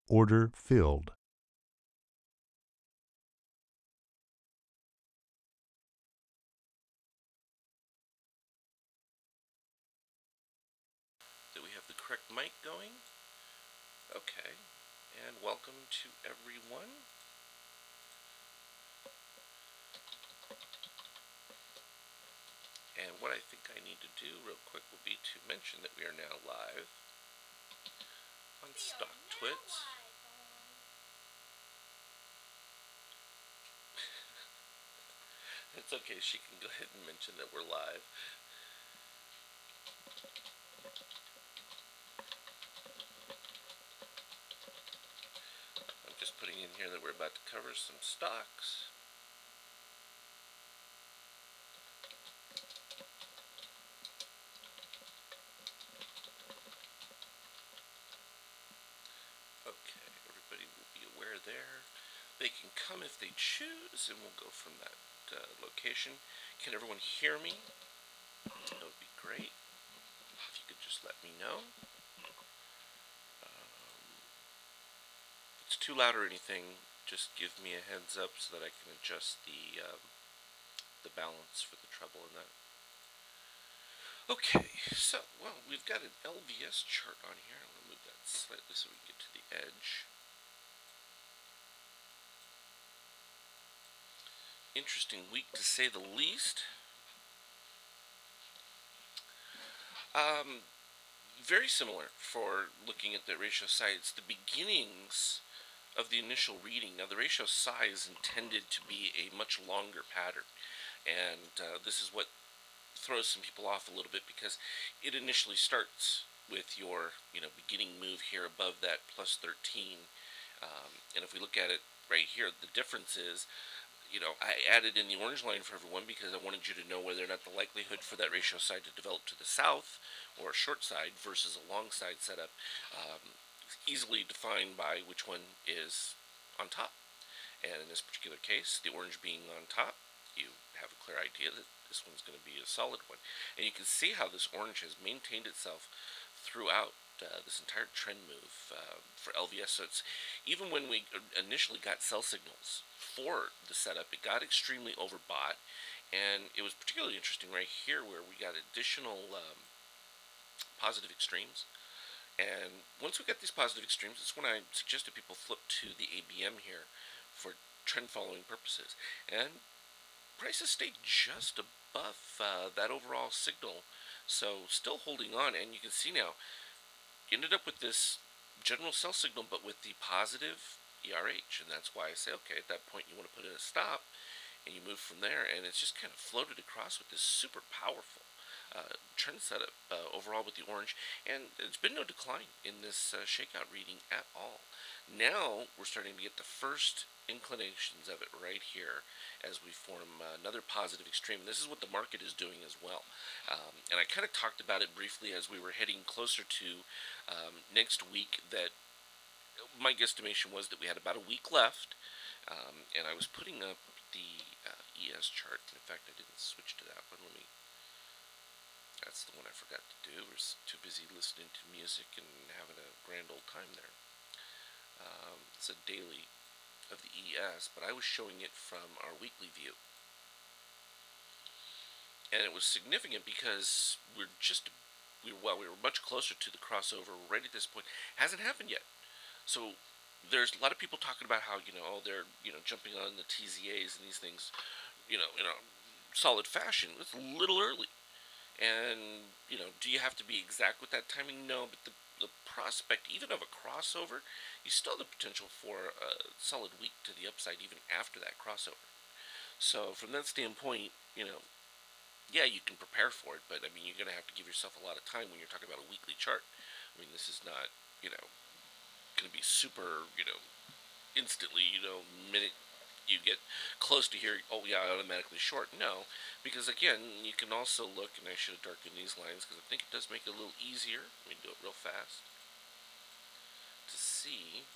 Order filled. Do we have the correct mic going? Okay. And welcome to everyone. And what I think I need to do real quick will be to mention that we are now live on Stock Twits. It's okay, she can go ahead and mention that we're live. I'm just putting in here that we're about to cover some stocks. Okay, everybody will be aware there. They can come if they choose, and we'll go from that location. Can everyone hear me? That would be great. If you could just let me know. If it's too loud or anything, just give me a heads up so that I can adjust the balance for the treble in that. Okay, so, well, we've got an LVS chart on here. I'm going to move that slightly so we can get to the edge. Interesting week to say the least. Very similar for looking at the ratio size. The beginnings of the initial reading. Now, the ratio size intended to be a much longer pattern, and this is what throws some people off a little bit because it initially starts with your beginning move here above that plus 13, and if we look at it right here, the difference is I added in the orange line for everyone because I wanted you to know whether or not the likelihood for that ratio side to develop to the south or a short side versus a long side setup is easily defined by which one is on top. And in this particular case, the orange being on top, you have a clear idea that this one's going to be a solid one. And you can see how this orange has maintained itself throughout this entire trend move for LVS. So it's even when we initially got sell signals for the setup, it got extremely overbought, and it was particularly interesting right here where we got additional positive extremes. And once we get these positive extremes, it's when I suggested people flip to the ABM here for trend following purposes. And prices stayed just above that overall signal, so still holding on. And you can see now you ended up with this general sell signal, but with the positive ERH, and that's why I say, okay, at that point you want to put in a stop, and you move from there, and it's just kind of floated across with this super powerful trend setup overall with the orange, and there's been no decline in this shakeout reading at all. Now we're starting to get the first inclinations of it right here as we form another positive extreme. This is what the market is doing as well. And I kind of talked about it briefly as we were heading closer to next week, that my guesstimation was that we had about a week left, and I was putting up the ES chart. In fact, I didn't switch to that one. That's the one I forgot to do. I was too busy listening to music and having a grand old time there. It's a daily of the ES, but I was showing it from our weekly view. And it was significant because we were much closer to the crossover right at this point. Hasn't happened yet. So there's a lot of people talking about how they're jumping on the TZAs and these things, in a solid fashion. It's a little early, and do you have to be exact with that timing? No, but the prospect even of a crossover, you still have the potential for a solid week to the upside even after that crossover. So from that standpoint, yeah, you can prepare for it, but I mean, you're going to have to give yourself a lot of time when you're talking about a weekly chart. I mean, this is not, going to be super, instantly, minute you get close to here, oh yeah, automatically short. No, because again, you can also look, and I should have darkened these lines because I think it does make it a little easier. Let me do it real fast to see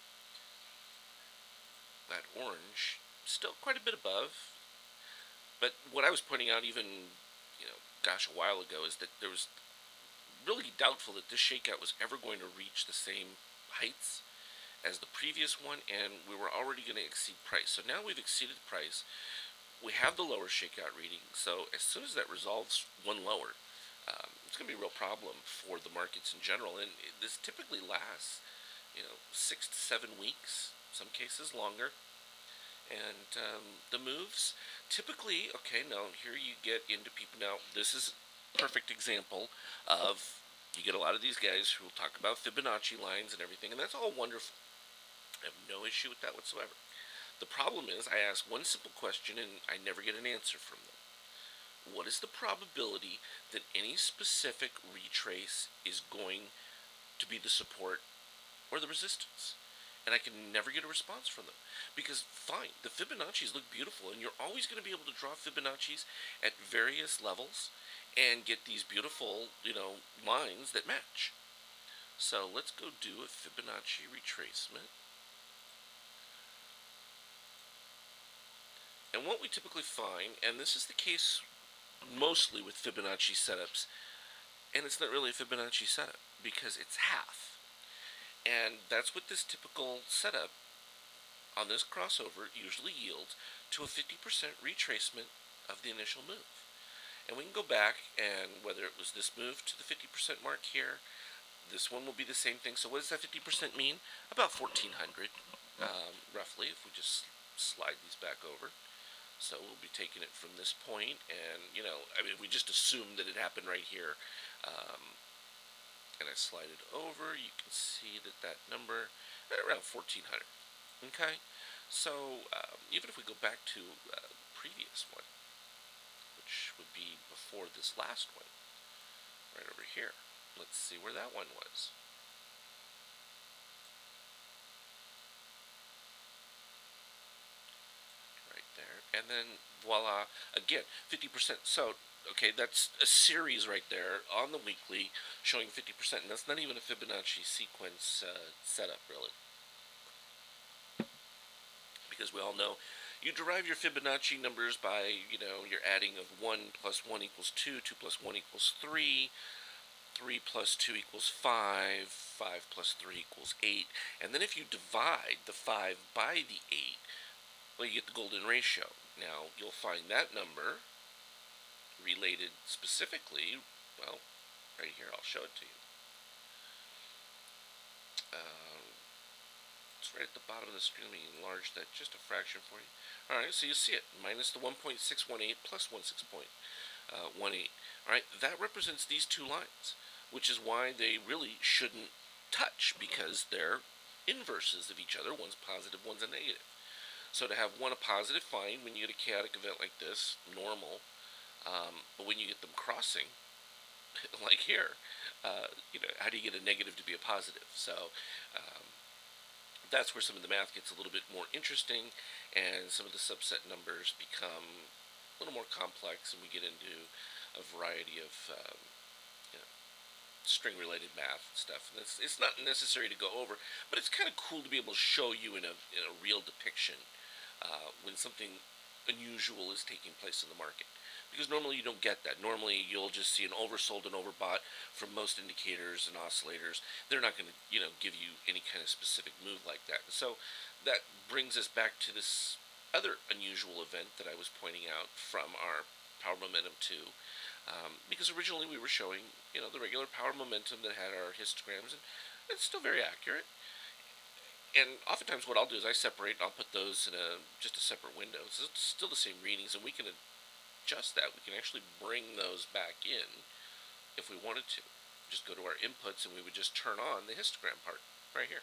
that orange still quite a bit above. But what I was pointing out even, gosh, a while ago, is that there was really doubtful that this shakeout was ever going to reach the same heights as the previous one, and we were already going to exceed price. So now we've exceeded price. We have the lower shakeout reading. So as soon as that resolves one lower, it's going to be a real problem for the markets in general. And this typically lasts, 6 to 7 weeks, some cases longer. And the moves typically, okay, now here you get into people. Now, this is a perfect example of you get a lot of these guys who will talk about Fibonacci lines and everything, and that's all wonderful. I have no issue with that whatsoever. The problem is I ask one simple question and I never get an answer from them. What is the probability that any specific retrace is going to be the support or the resistance? And I can never get a response from them. Because, fine, the Fibonacci's look beautiful, and you're always going to be able to draw Fibonacci's at various levels and get these beautiful, lines that match. So let's go do a Fibonacci retracement. And what we typically find, and this is the case mostly with Fibonacci setups, and it's not really a Fibonacci setup because it's half. And that's what this typical setup on this crossover usually yields, to a 50% retracement of the initial move. And we can go back, and whether it was this move to the 50% mark here, this one will be the same thing. So what does that 50% mean? About 1400, roughly, if we just slide these back over. So we'll be taking it from this point, and, we just assume that it happened right here. And I slide it over, you can see that number, around 1400. Okay? So, even if we go back to the previous one, which would be before this last one, right over here, let's see where that one was. There, and then voila, again 50%. So okay, that's a series right there on the weekly showing 50%, and that's not even a Fibonacci sequence setup really, because we all know you derive your Fibonacci numbers by your adding of 1 plus 1 equals 2, 2 plus 1 equals 3, 3 plus 2 equals 5, 5 plus 3 equals 8, and then if you divide the 5 by the 8, well, you get the golden ratio. Now, you'll find that number related specifically, well, right here, I'll show it to you. It's right at the bottom of the screen. Let me enlarge that just a fraction for you. Alright, so you see it, minus the 1.618 plus 16.18. Alright, that represents these two lines, which is why they really shouldn't touch, because they're inverses of each other. One's positive, one's a negative. So to have one a positive, fine, when you get a chaotic event like this, normal. But when you get them crossing, like here, how do you get a negative to be a positive? So that's where some of the math gets a little bit more interesting, and some of the subset numbers become a little more complex, and we get into a variety of string-related math and stuff. And it's not necessary to go over, but it's kind of cool to be able to show you in a real depiction when something unusual is taking place in the market. Because normally you don't get that. Normally you'll just see an oversold and overbought from most indicators and oscillators. They're not going to, give you any kind of specific move like that. And so that brings us back to this other unusual event that I was pointing out from our power momentum 2. Because originally we were showing, the regular power momentum that had our histograms, and it's still very accurate. And oftentimes what I'll do is I separate, I'll put those in just a separate window. So it's still the same readings, and we can adjust that. We can actually bring those back in if we wanted to. Just go to our inputs, and we would just turn on the histogram part right here.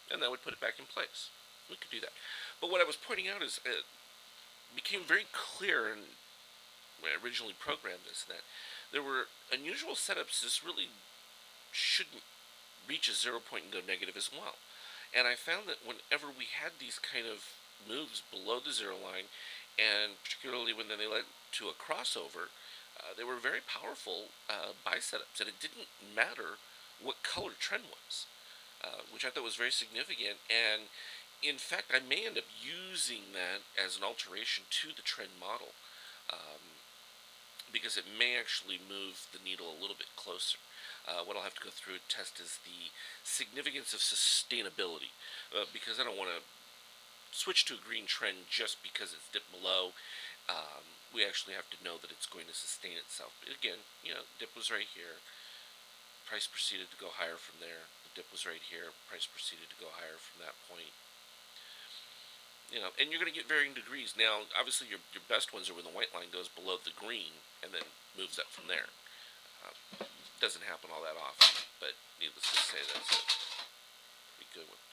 And that would put it back in place. We could do that. But what I was pointing out is it became very clear, and when I originally programmed this, that there were unusual setups. This really shouldn't reach a 0 point and go negative as well. And I found that whenever we had these kind of moves below the zero line, and particularly when they led to a crossover, they were very powerful buy setups, and it didn't matter what color trend was, which I thought was very significant. And in fact, I may end up using that as an alteration to the trend model, because it may actually move the needle a little bit closer. what I'll have to go through and test is the significance of sustainability, because I don't want to switch to a green trend just because it's dipped below. We actually have to know that it's going to sustain itself. But again, dip was right here. Price proceeded to go higher from there. The dip was right here. Price proceeded to go higher from that point. And you're going to get varying degrees. Now, obviously, your best ones are when the white line goes below the green and then moves up from there. Doesn't happen all that often, but needless to say, that's a pretty good one.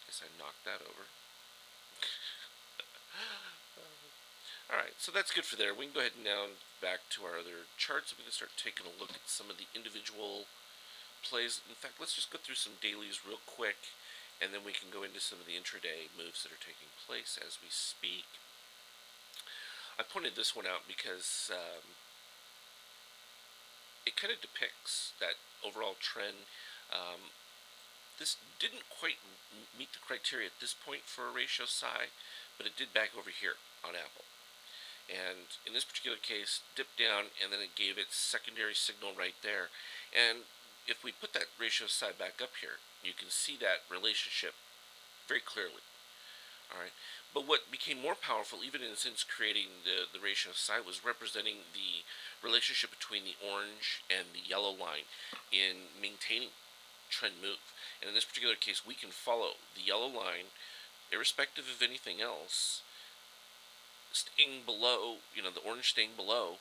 Guess I knocked that over. Alright, so that's good for there. We can go ahead and now back to our other charts. We can start taking a look at some of the individual plays. In fact, let's just go through some dailies real quick, and then we can go into some of the intraday moves that are taking place as we speak. I pointed this one out because it kind of depicts that overall trend. This didn't quite meet the criteria at this point for a ratio psi, but it did back over here on Apple. And in this particular case, dipped down, and then it gave its secondary signal right there. And if we put that ratio psi back up here, you can see that relationship very clearly. All right. But what became more powerful, even since creating the ratio psi, was representing the relationship between the orange and the yellow line in maintaining trend move. And in this particular case, we can follow the yellow line, irrespective of anything else, staying below, the orange staying below.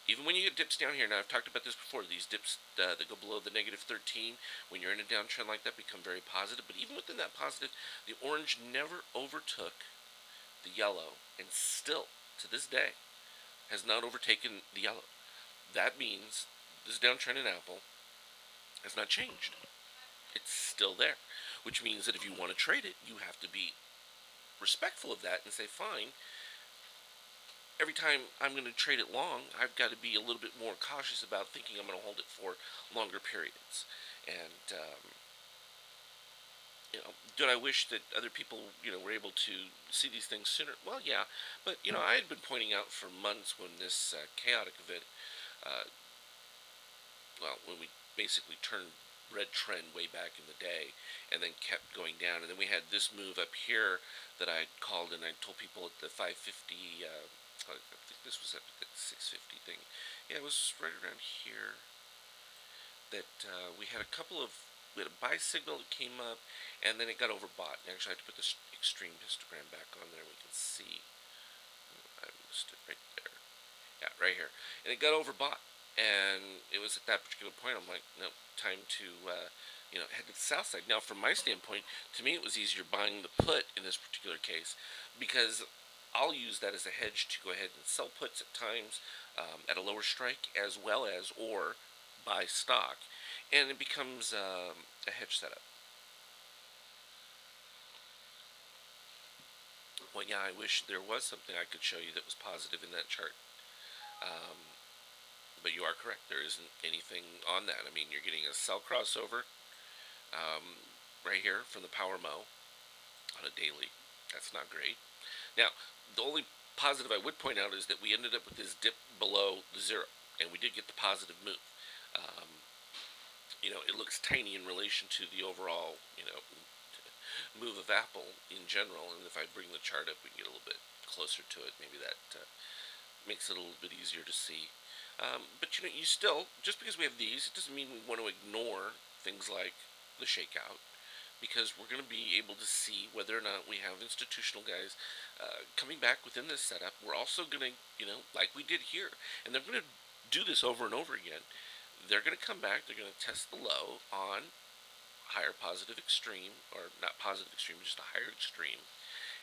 Even when you get dips down here, now I've talked about this before, these dips that go below the negative 13, when you're in a downtrend like that, become very positive. But even within that positive, the orange never overtook the yellow, and still, to this day, has not overtaken the yellow. That means this downtrend in Apple has not changed. It's still there, which means that if you want to trade it, you have to be respectful of that and say, fine, every time I'm going to trade it long, I've got to be a little bit more cautious about thinking I'm going to hold it for longer periods. And did I wish that other people were able to see these things sooner? Well, yeah, but I had been pointing out for months when this chaotic event, when we basically turned red trend way back in the day and then kept going down, and then we had this move up here that I called, and I told people at the 550, I think this was at the 650 thing, yeah, it was right around here, that we had a buy signal that came up, and then it got overbought. And actually I had to put this extreme histogram back on there. We can see, I missed it right there, yeah, right here, and it got overbought. And it was at that particular point I'm like, no, time to head to the south side. Now, from my standpoint, to me it was easier buying the put in this particular case, because I'll use that as a hedge to go ahead and sell puts at times at a lower strike, as well as or buy stock, and it becomes a hedge setup. Well, yeah, I wish there was something I could show you that was positive in that chart. But you are correct. There isn't anything on that. I mean, you're getting a sell crossover right here from the power mo on a daily. That's not great. Now, the only positive I would point out is that we ended up with this dip below the zero, and we did get the positive move. It looks tiny in relation to the overall, move of Apple in general. And if I bring the chart up, we can get a little bit closer to it. Maybe that makes it a little bit easier to see. But you still, just because we have these, it doesn't mean we want to ignore things like the shakeout, because we're going to be able to see whether or not we have institutional guys coming back within this setup. We're also going to, like we did here, and they're going to do this over and over again. They're going to come back, they're going to test the low on higher positive extreme, or not positive extreme, just a higher extreme.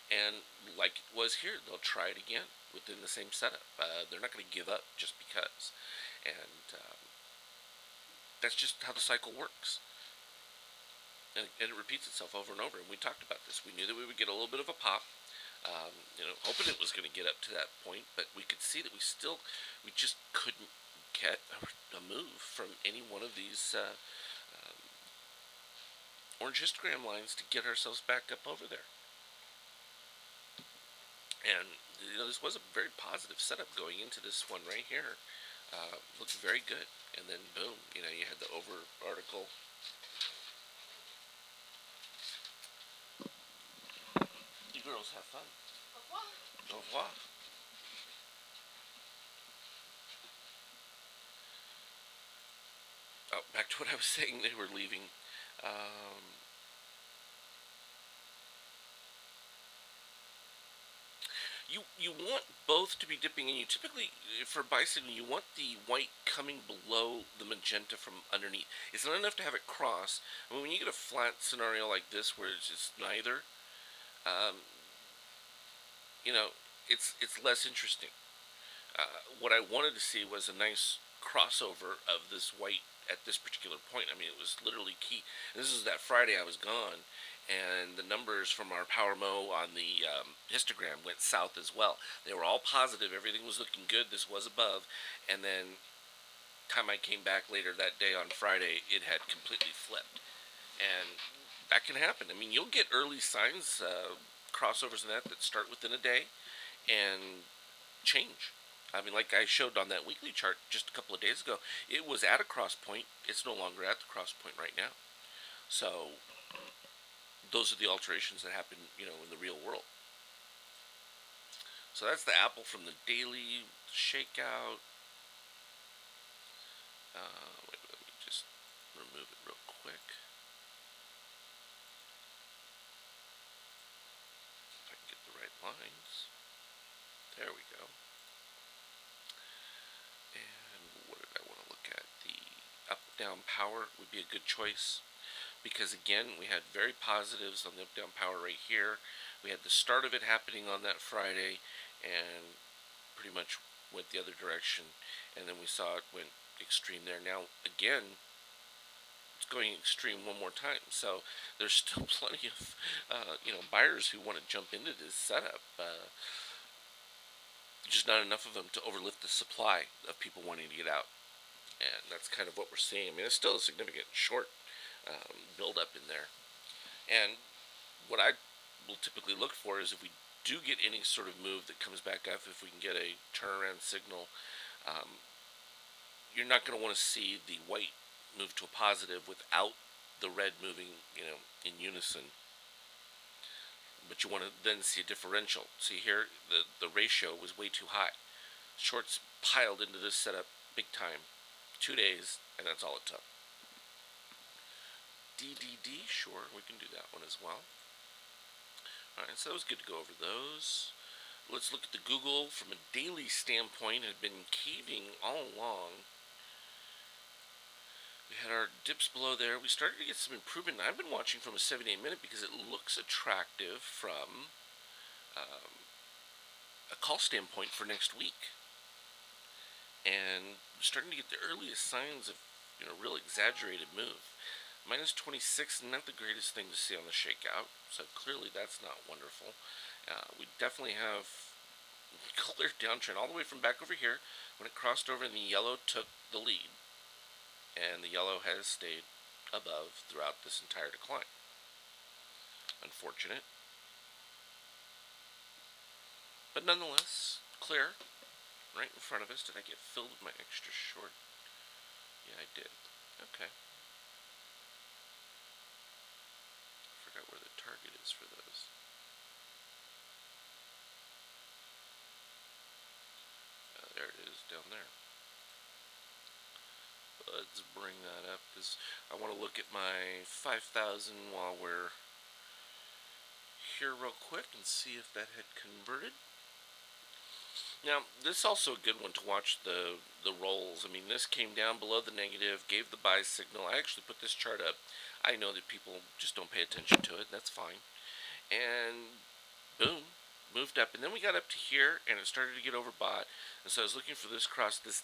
And like it was here, they'll try it again within the same setup. They're not going to give up just because. And that's just how the cycle works. And it repeats itself over and over. And we talked about this. We knew that we would get a little bit of a pop. Hoping it was going to get up to that point, but we could see that we just couldn't get a move from any one of these orange histogram lines to get ourselves back up over there. And this was a very positive setup going into this one right here. Looked very good, and then boom, you had the over article. You girls have fun. Au revoir. Au revoir. Oh, back to what I was saying. They were leaving. Um, you want both to be dipping in. You typically, for bicycling, you want the white coming below the magenta from underneath. It's not enough to have it cross. I mean, when you get a flat scenario like this where it's just neither, um, you know, it's less interesting. What I wanted to see was a nice crossover of this white at this particular point. I mean, it was literally key. And this is that Friday I was gone, and the numbers from our Power Mo on the histogram went south as well. They were all positive. Everything was looking good. This was above, and then time I came back later that day on Friday, it had completely flipped, and that can happen. I mean, you'll get early signs, crossovers and that start within a day, and change. I mean, like I showed on that weekly chart just a couple of days ago, it was at a cross point. It's no longer at the cross point right now. So those are the alterations that happen, in the real world. So that's the apple from the daily shakeout. Wait, let me just remove it real quick. If I can get the right lines. There we go. And what did I want to look at? The up-down power would be a good choice, because again, we had very positives on the up-down power right here. We had the start of it happening on that Friday, and pretty much went the other direction, and then we saw it went extreme there. Now again, it's going extreme one more time, so there's still plenty of buyers who want to jump into this setup. Just not enough of them to overlift the supply of people wanting to get out, and that's kind of what we're seeing. I mean, it's still a significant short build up in there, and what I will typically look for is if we do get any sort of move that comes back up, if we can get a turnaround signal, um, you're not going to want to see the white move to a positive without the red moving, in unison. But you want to then see a differential. See here, the ratio was way too high. Shorts piled into this setup big time. 2 days, and that's all it took. DDD, sure, we can do that one as well. Alright, so it was good to go over those. Let's look at the Google from a daily standpoint. It had been caving all along. We had our dips below there. We started to get some improvement. I've been watching from a 7-8 minute because it looks attractive from a call standpoint for next week. And we're starting to get the earliest signs of, real exaggerated move. Minus 26, not the greatest thing to see on the shakeout, so clearly that's not wonderful. We definitely have clear downtrend all the way from back over here when it crossed over and the yellow took the lead. And the yellow has stayed above throughout this entire decline. Unfortunate. But nonetheless, clear, right in front of us. Did I get filled with my extra short? Yeah, I did. Okay. Forgot where the target is for those. There it is, down there. Let's bring that up because I want to look at my 5,000 while we're here real quick and see if that had converted. Now, this is also a good one to watch the rolls. I mean, this came down below the negative, gave the buy signal. I actually put this chart up. I know that people just don't pay attention to it. That's fine. And boom, moved up. And then we got up to here, and it started to get overbought. And so I was looking for this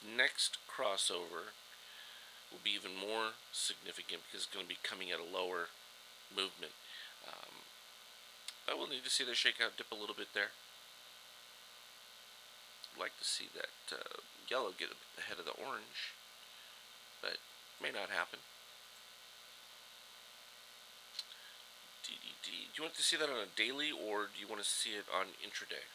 next crossover will be even more significant because it's going to be coming at a lower movement. But we'll need to see the shakeout dip a little bit there. I'd like to see that yellow get ahead of the orange, but may not happen. DDD. Do you want to see that on a daily, or do you want to see it on intraday?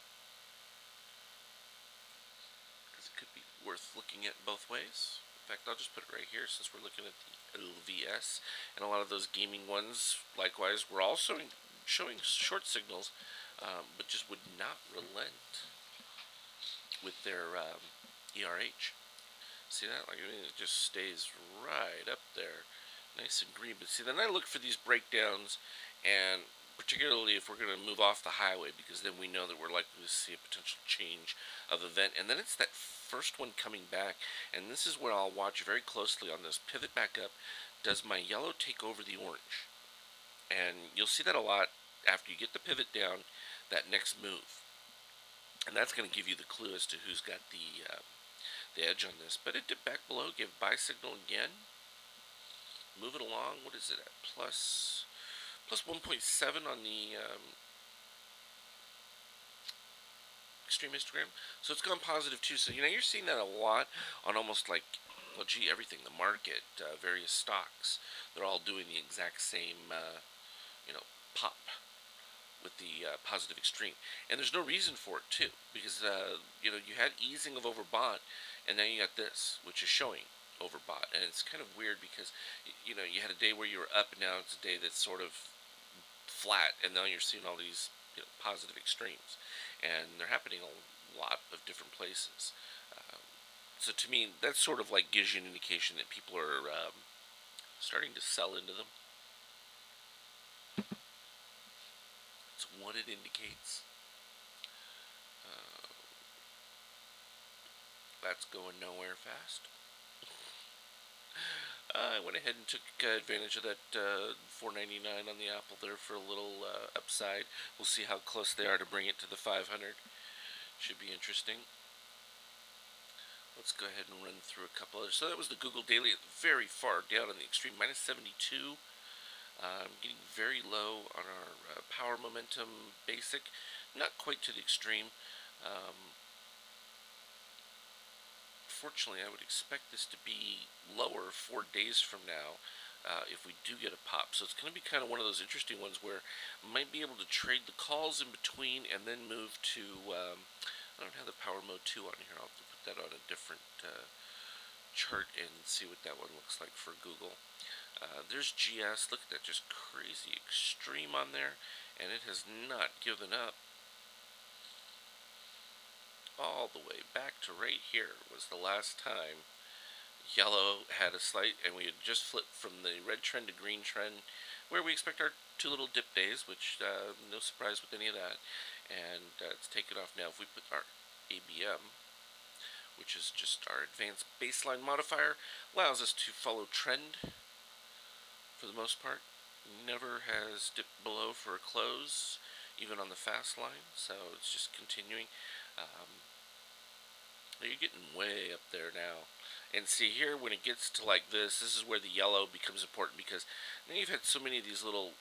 Because it could be worth looking at both ways. In fact, I'll just put it right here since we're looking at the LVS. And a lot of those gaming ones, likewise, were also showing short signals, but just would not relent with their ERH. See that? Like, I mean, it just stays right up there, nice and green. But see, then I look for these breakdowns, and particularly if we're going to move off the highway, because then we know that we're likely to see a potential change of event. And then it's that first one coming back, and this is where I'll watch very closely on this pivot back up. Does my yellow take over the orange? And you'll see that a lot after you get the pivot down, that next move. And that's going to give you the clue as to who's got the edge on this. But it dipped back below, gave buy signal again. Move it along. What is it at? Plus 1.7 on the extreme histogram. So it's gone positive too. So you're seeing that a lot on almost like, well, gee, everything. The market, various stocks, they're all doing the exact same pop with the positive extreme. And there's no reason for it too, because you had easing of overbought, and now you got this, which is showing overbought. And it's kind of weird because you had a day where you were up, and now it's a day that's sort of flat, and now you're seeing all these positive extremes, and they're happening a lot of different places. So to me, that sort of like gives you an indication that people are starting to sell into them. That's what it indicates. That's going nowhere fast. I went ahead and took advantage of that $4.99 on the Apple there for a little upside. We'll see how close they are to bring it to the 500. Should be interesting. Let's go ahead and run through a couple others. So that was the Google Daily, very far down on the extreme, minus 72. Getting very low on our power momentum basic, not quite to the extreme. Fortunately, I would expect this to be lower 4 days from now if we do get a pop. So it's going to be kind of one of those interesting ones where I might be able to trade the calls in between and then move to, I don't have the power mode 2 on here. I'll have to put that on a different chart and see what that one looks like for Google. There's GS. Look at that, just crazy extreme on there, and it has not given up. All the way back to right here was the last time yellow had a slight, and we had just flipped from the red trend to green trend, where we expect our two little dip days, which no surprise with any of that, and it's taken off now. If we put our ABM, which is just our advanced baseline modifier, allows us to follow trend for the most part. Never has dipped below for a close, even on the fast line, so it's just continuing. You're getting way up there now. And see here, when it gets to like this is where the yellow becomes important, because now you've had so many of these little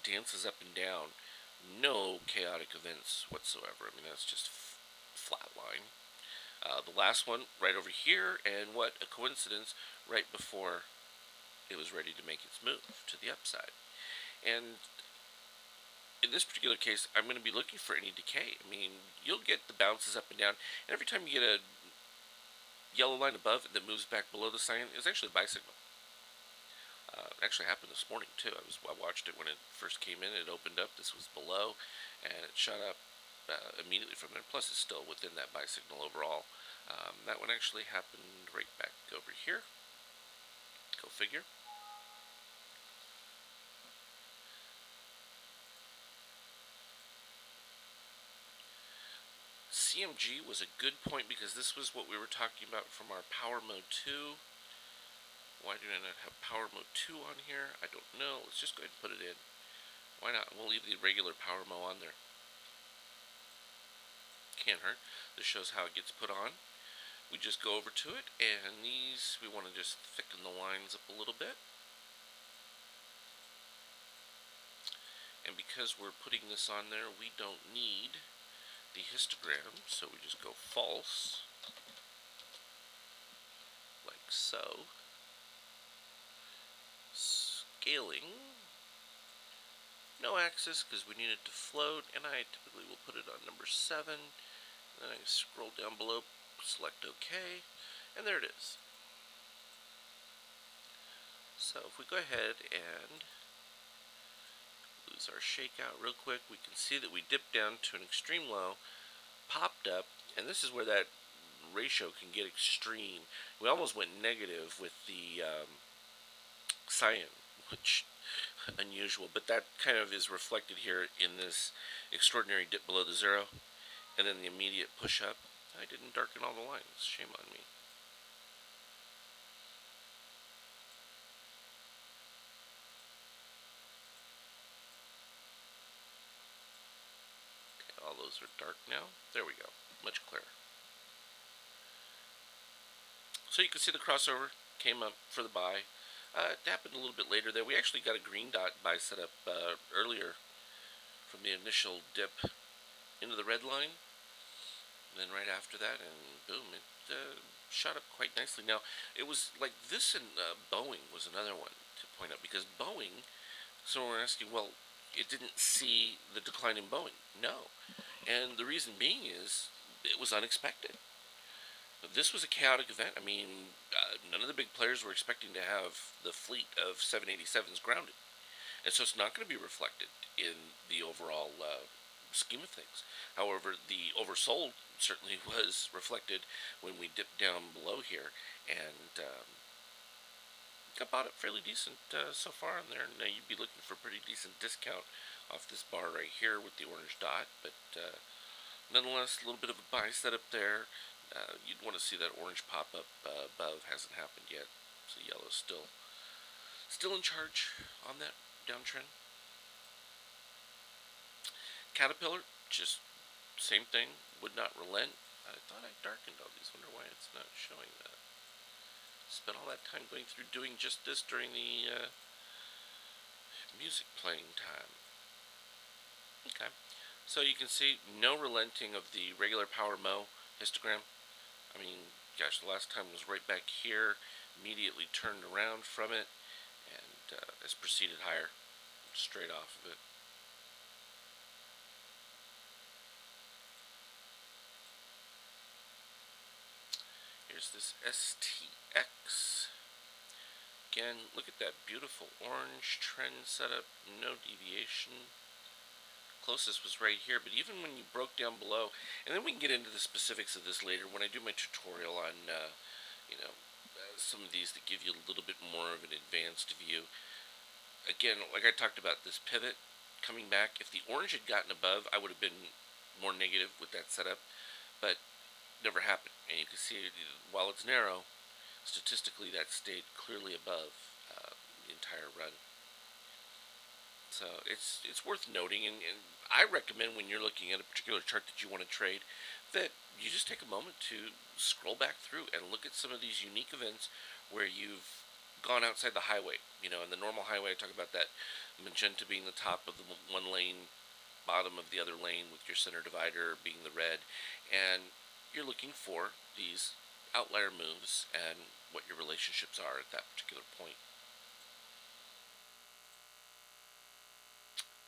dances up and down. No chaotic events whatsoever. I mean, that's just flat line. The last one right over here, and what a coincidence, right before it was ready to make its move to the upside. And in this particular case, I'm going to be looking for any decay. I mean, you'll get the bounces up and down, and every time you get a yellow line above that moves back below the sign, it's actually a buy signal. It actually happened this morning too. I watched it when it first came in. It opened up. This was below, and it shot up immediately from there. Plus, it's still within that buy signal overall. That one actually happened right back over here. Go figure. CMG was a good point because this was what we were talking about from our power mode 2. Why do I not have power mode 2 on here? I don't know. Let's just go ahead and put it in. Why not? We'll leave the regular power mode on there. Can't hurt. This shows how it gets put on. We just go over to it, and these, we want to just thicken the lines up a little bit. And because we're putting this on there, we don't need the histogram, so we just go false, like so. Scaling, no axis because we need it to float, and I typically will put it on number 7. Then I scroll down below, select OK, and there it is. So if we go ahead and lose our shakeout real quick, we can see that we dipped down to an extreme low, popped up, and this is where that ratio can get extreme. We almost went negative with the cyan, which unusual, but that kind of is reflected here in this extraordinary dip below the zero, and then the immediate push up. I didn't darken all the lines. Shame on me. Okay, all those are dark now. There we go. Much clearer. So you can see the crossover came up for the buy. It happened a little bit later there. We actually got a green dot buy set up earlier from the initial dip into the red line. And then right after that, and boom, it shot up quite nicely. Now, it was like this, and Boeing was another one to point out, because Boeing, so we're asking, well, it didn't see the decline in Boeing. No. And the reason being is it was unexpected. This was a chaotic event. I mean, none of the big players were expecting to have the fleet of 787s grounded. And so it's not going to be reflected in the overall scheme of things. However, the oversold certainly was reflected when we dipped down below here, and got bought up fairly decent so far in there. Now you'd be looking for a pretty decent discount off this bar right here with the orange dot, but nonetheless, a little bit of a buy setup there. You'd want to see that orange pop up above. Hasn't happened yet, so yellow's still in charge on that downtrend. Caterpillar, just same thing, would not relent. I thought I darkened all these. Wonder why it's not showing that. Spent all that time going through doing just this during the music playing time. Okay, so you can see no relenting of the regular power Mo histogram. I mean, gosh, the last time was right back here. Immediately turned around from it and has proceeded higher, straight off of it. Here's this STX. Again, look at that beautiful orange trend setup, no deviation. Closest was right here, but even when you broke down below, and then we can get into the specifics of this later when I do my tutorial on, some of these that give you a little bit more of an advanced view. Again, like I talked about, this pivot coming back, if the orange had gotten above, I would have been more negative with that setup, but never happened. And you can see, while it's narrow, statistically that stayed clearly above the entire run. So it's worth noting, and I recommend when you're looking at a particular chart that you want to trade, that you just take a moment to scroll back through and look at some of these unique events where you've gone outside the highway. You know, in the normal highway, I talk about that magenta being the top of the one lane, bottom of the other lane, with your center divider being the red, and you're looking for these outlier moves and what your relationships are at that particular point.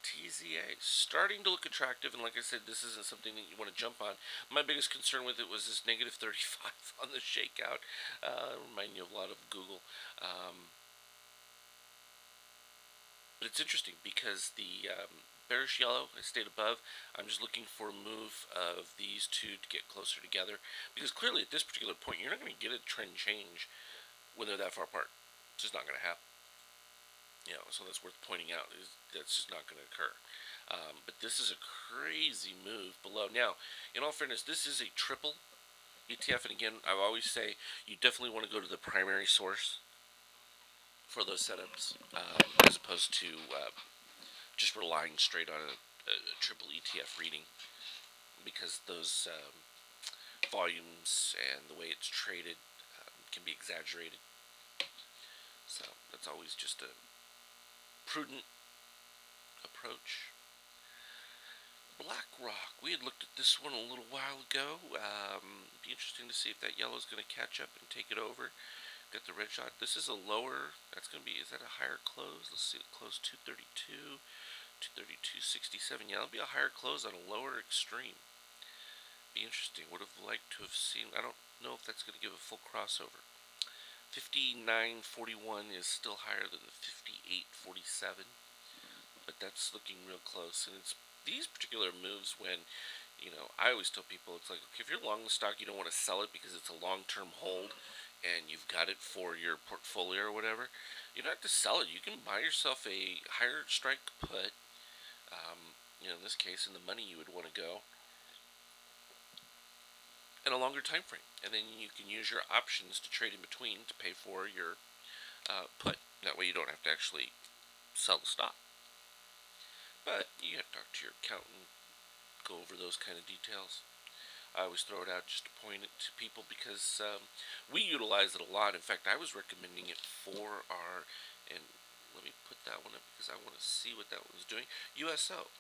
TZA starting to look attractive, and like I said, this isn't something that you want to jump on. My biggest concern with it was this negative 35 on the shakeout. Reminding you of a lot of Google. But it's interesting because the bearish yellow, I stayed above. I'm just looking for a move of these two to get closer together, because clearly at this particular point you're not going to get a trend change when they're that far apart. It's just not going to happen. You know, so that's worth pointing out. That's just not going to occur. But this is a crazy move below. Now, in all fairness, this is a triple ETF, and again, I always say you definitely want to go to the primary source for those setups, as opposed to just relying straight on a triple ETF reading, because those volumes and the way it's traded can be exaggerated. So that's always just a prudent approach. BlackRock, we had looked at this one a little while ago. Be interesting to see if that yellow is going to catch up and take it over. Got the red shot. This is a lower. That's going to be. Is that a higher close? Let's see. Close 232, 232.67. Yeah, it'll be a higher close on a lower extreme. Be interesting. Would have liked to have seen. I don't know if that's going to give a full crossover. 59.41 is still higher than the 58.47, but that's looking real close. And it's these particular moves when, I always tell people it's like, okay, if you're long the stock, you don't want to sell it because it's a long-term hold, and you've got it for your portfolio or whatever. You don't have to sell it. You can buy yourself a higher strike put. In this case, in the money you would want to go, in a longer time frame, and then you can use your options to trade in between to pay for your put. That way, you don't have to actually sell the stock. But you have to talk to your accountant, go over those kind of details. I always throw it out just to point it to people because we utilize it a lot. In fact, I was recommending it for and let me put that one up because I want to see what that one's doing. USO.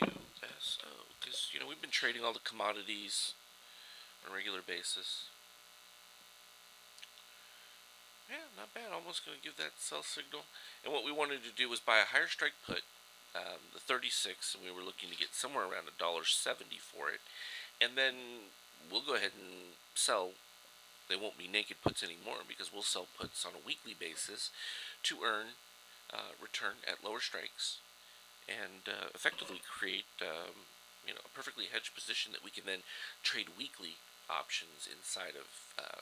USO. Because, we've been trading all the commodities on a regular basis. Yeah, not bad. Almost going to give that sell signal. And what we wanted to do was buy a higher strike put, the 36, and we were looking to get somewhere around $1.70 for it. And then we'll go ahead and sell. They won't be naked puts anymore because we'll sell puts on a weekly basis to earn return at lower strikes and effectively create a perfectly hedged position that we can then trade weekly options inside of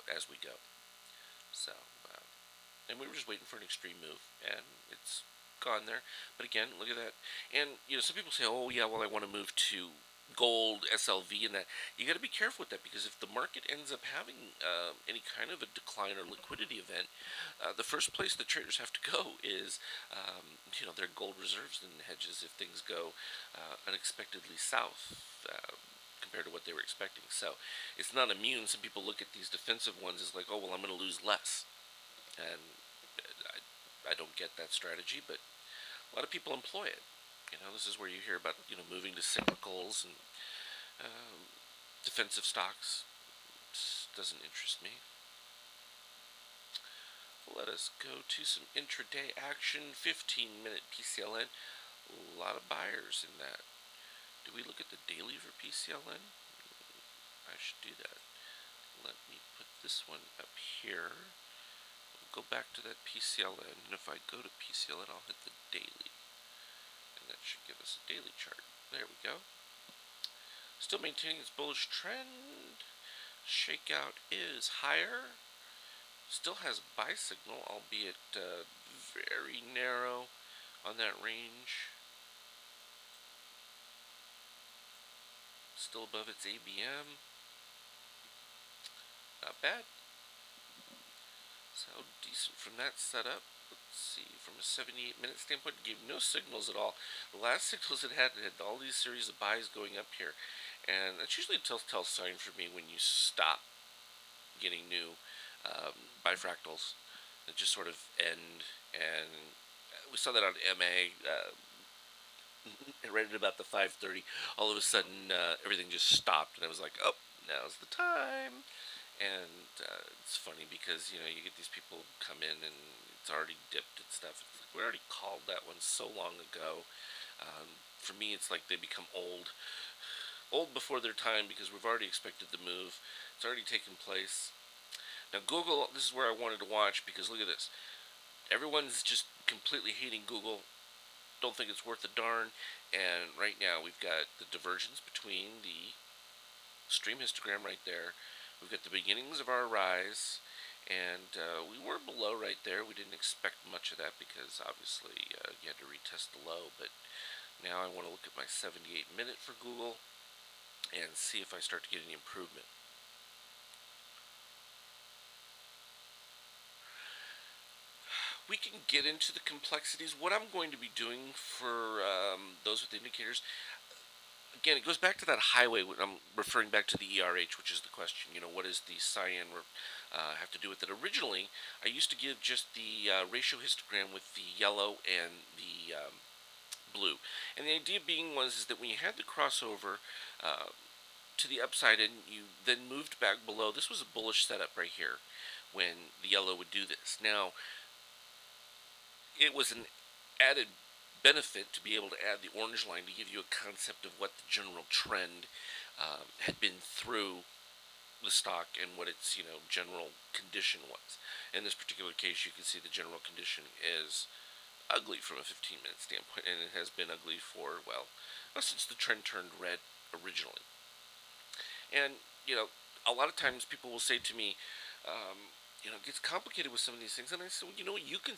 as we go. So, and we were just waiting for an extreme move, and it's gone there. But again, look at that. And some people say, "Oh yeah, well I want to move to gold, SLV, and that." You got to be careful with that because if the market ends up having any kind of a decline or liquidity event, the first place the traders have to go is their gold reserves and hedges if things go unexpectedly south. Compared to what they were expecting. So it's not immune. Some people look at these defensive ones as like, oh, well, I'm going to lose less. And I don't get that strategy, but a lot of people employ it. This is where you hear about, moving to cyclicals and defensive stocks. It doesn't interest me. Let us go to some intraday action. 15-minute PCLN. A lot of buyers in that. Do we look at the daily for PCLN? I should do that. Let me put this one up here. We'll go back to that PCLN, and if I go to PCLN, I'll hit the daily. And that should give us a daily chart. There we go. Still maintaining its bullish trend. Shakeout is higher. Still has buy signal, albeit very narrow on that range. Still above its ABM. Not bad. So decent from that setup. Let's see, from a 78-minute standpoint, it gave no signals at all. The last signals it had all these series of buys going up here. And that's usually a telltale sign for me when you stop getting new bifractals that just sort of end. And we saw that on MA. Right at about the 5:30, all of a sudden everything just stopped, and I was like, "Oh, now's the time." And it's funny because you get these people come in and it's already dipped and stuff. It's like, we already called that one so long ago. For me, it's like they become old before their time because we've already expected the move. It's already taken place. Now Google, this is where I wanted to watch because look at this. Everyone's just completely hating Google. Don't think it's worth a darn. And right now we've got the divergence between the stream histogram right there. We've got the beginnings of our rise, and we were below right there. We didn't expect much of that because obviously you had to retest the low. But now I want to look at my 78-minute for Google and see if I start to get any improvement. We can get into the complexities. What I'm going to be doing for those with indicators, again, it goes back to that highway. When I'm referring back to the ERH, which is the question. What does the cyan have to do with it? Originally, I used to give just the ratio histogram with the yellow and the blue, and the idea being is that when you had the crossover to the upside and you then moved back below, this was a bullish setup right here when the yellow would do this. Now, it was an added benefit to be able to add the orange line to give you a concept of what the general trend had been through the stock and what its general condition was. In this particular case, you can see the general condition is ugly from a 15-minute standpoint, and it has been ugly for since the trend turned red originally. And a lot of times people will say to me, it gets complicated with some of these things, and I say, well, you can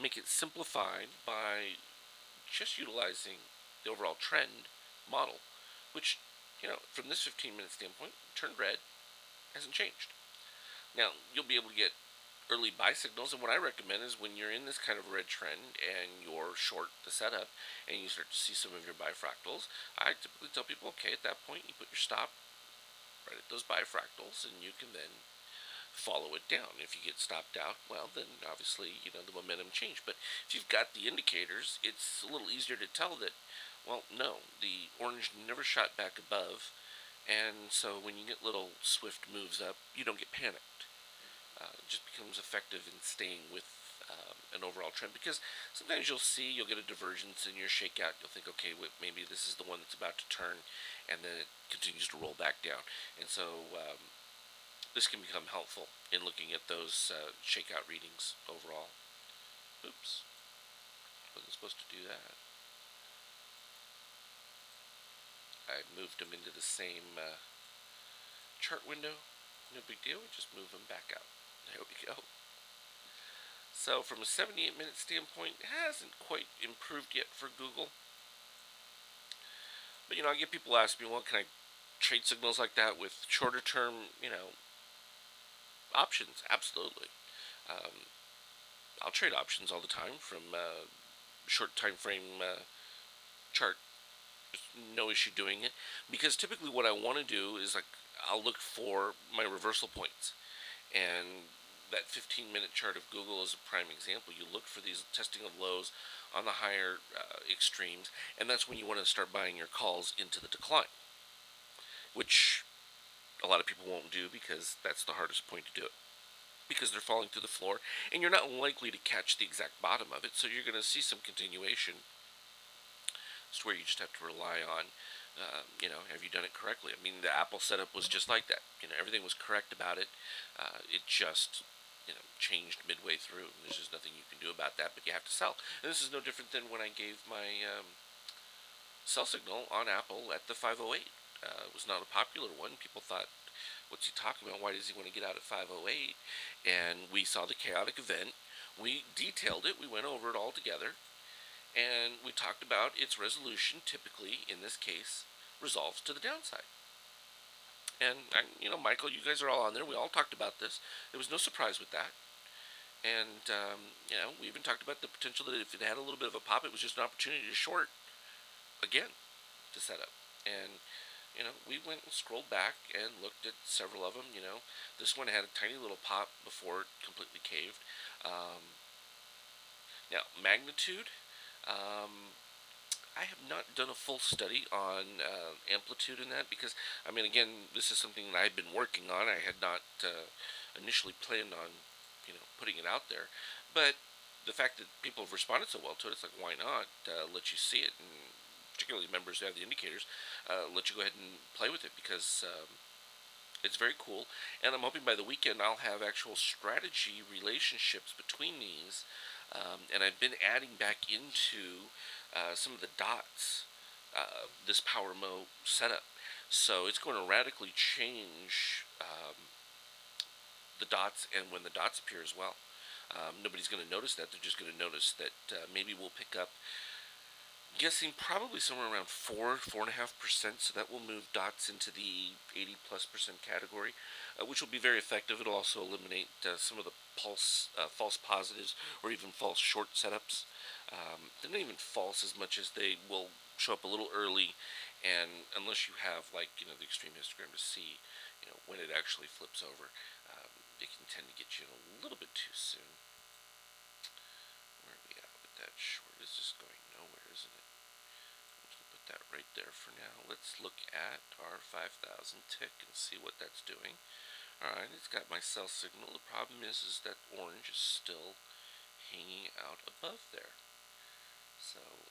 make it simplified by just utilizing the overall trend model, which, from this 15-minute standpoint, turned red, hasn't changed. Now, you'll be able to get early buy signals, and what I recommend is when you're in this kind of red trend and you're short the setup and you start to see some of your bifractals, I typically tell people, okay, at that point, you put your stop right at those bifractals, and you can then follow it down. If you get stopped out, well, then obviously, the momentum changed. But if you've got the indicators, it's a little easier to tell that, well, no, the orange never shot back above, and so when you get little swift moves up, you don't get panicked. It just becomes effective in staying with an overall trend, because sometimes you'll get a divergence in your shakeout. You'll think, okay, maybe this is the one that's about to turn, and then it continues to roll back down. And so this can become helpful in looking at those shakeout readings overall. Oops, wasn't supposed to do that. I moved them into the same chart window. No big deal, we just move them back out. There we go. So from a 78-minute standpoint, it hasn't quite improved yet for Google. But I get people asking me, well, can I trade signals like that with shorter term, options? Absolutely. I'll trade options all the time from short time frame chart. There's no issue doing it, because typically what I want to do is, like, I'll look for my reversal points, and that 15-minute chart of Google is a prime example. You look for these testing of lows on the higher extremes, and that's when you want to start buying your calls into the decline, which a lot of people won't do, because that's the hardest point to do it, because they're falling through the floor, and you're not likely to catch the exact bottom of it, so you're going to see some continuation. It's where you just have to rely on, have you done it correctly? I mean, the Apple setup was just like that. Everything was correct about it. It just, changed midway through. There's just nothing you can do about that, but you have to sell. And this is no different than when I gave my sell signal on Apple at the 508. It was not a popular one. People thought, what's he talking about? Why does he want to get out at 508? And we saw the chaotic event. We detailed it. We went over it all together. And we talked about its resolution, typically, in this case, resolves to the downside. And, Michael, you guys are all on there. We all talked about this. There was no surprise with that. And, we even talked about the potential that if it had a little bit of a pop, it was just an opportunity to short again to set up. And, we went and scrolled back and looked at several of them. This one had a tiny little pop before it completely caved. Now, magnitude. I have not done a full study on amplitude in that, because, again, this is something that I've been working on. I had not initially planned on, putting it out there. But the fact that people have responded so well to it, it's like, why not let you see it? And particularly members who have the indicators, let you go ahead and play with it, because it's very cool. And I'm hoping by the weekend I'll have actual strategy relationships between these. And I've been adding back into some of the dots, this Power Mo setup. So it's going to radically change the dots, and when the dots appear as well. Nobody's going to notice that. They're just going to notice that maybe we'll pick up, guessing probably somewhere around 4.5%. So that will move dots into the 80+% category, which will be very effective. It'll also eliminate some of the false positives, or even false short setups. They're not even false as much as they will show up a little early, and unless you have, like, the extreme histogram to see, when it actually flips over, it can tend to get you in a little bit too soon. Where are we at with that short? It's just going nowhere, isn't it? I'm just going to put that right there for now. Let's look at our 5,000 tick and see what that's doing. Alright, it's got my sell signal. The problem is that orange is still hanging out above there. So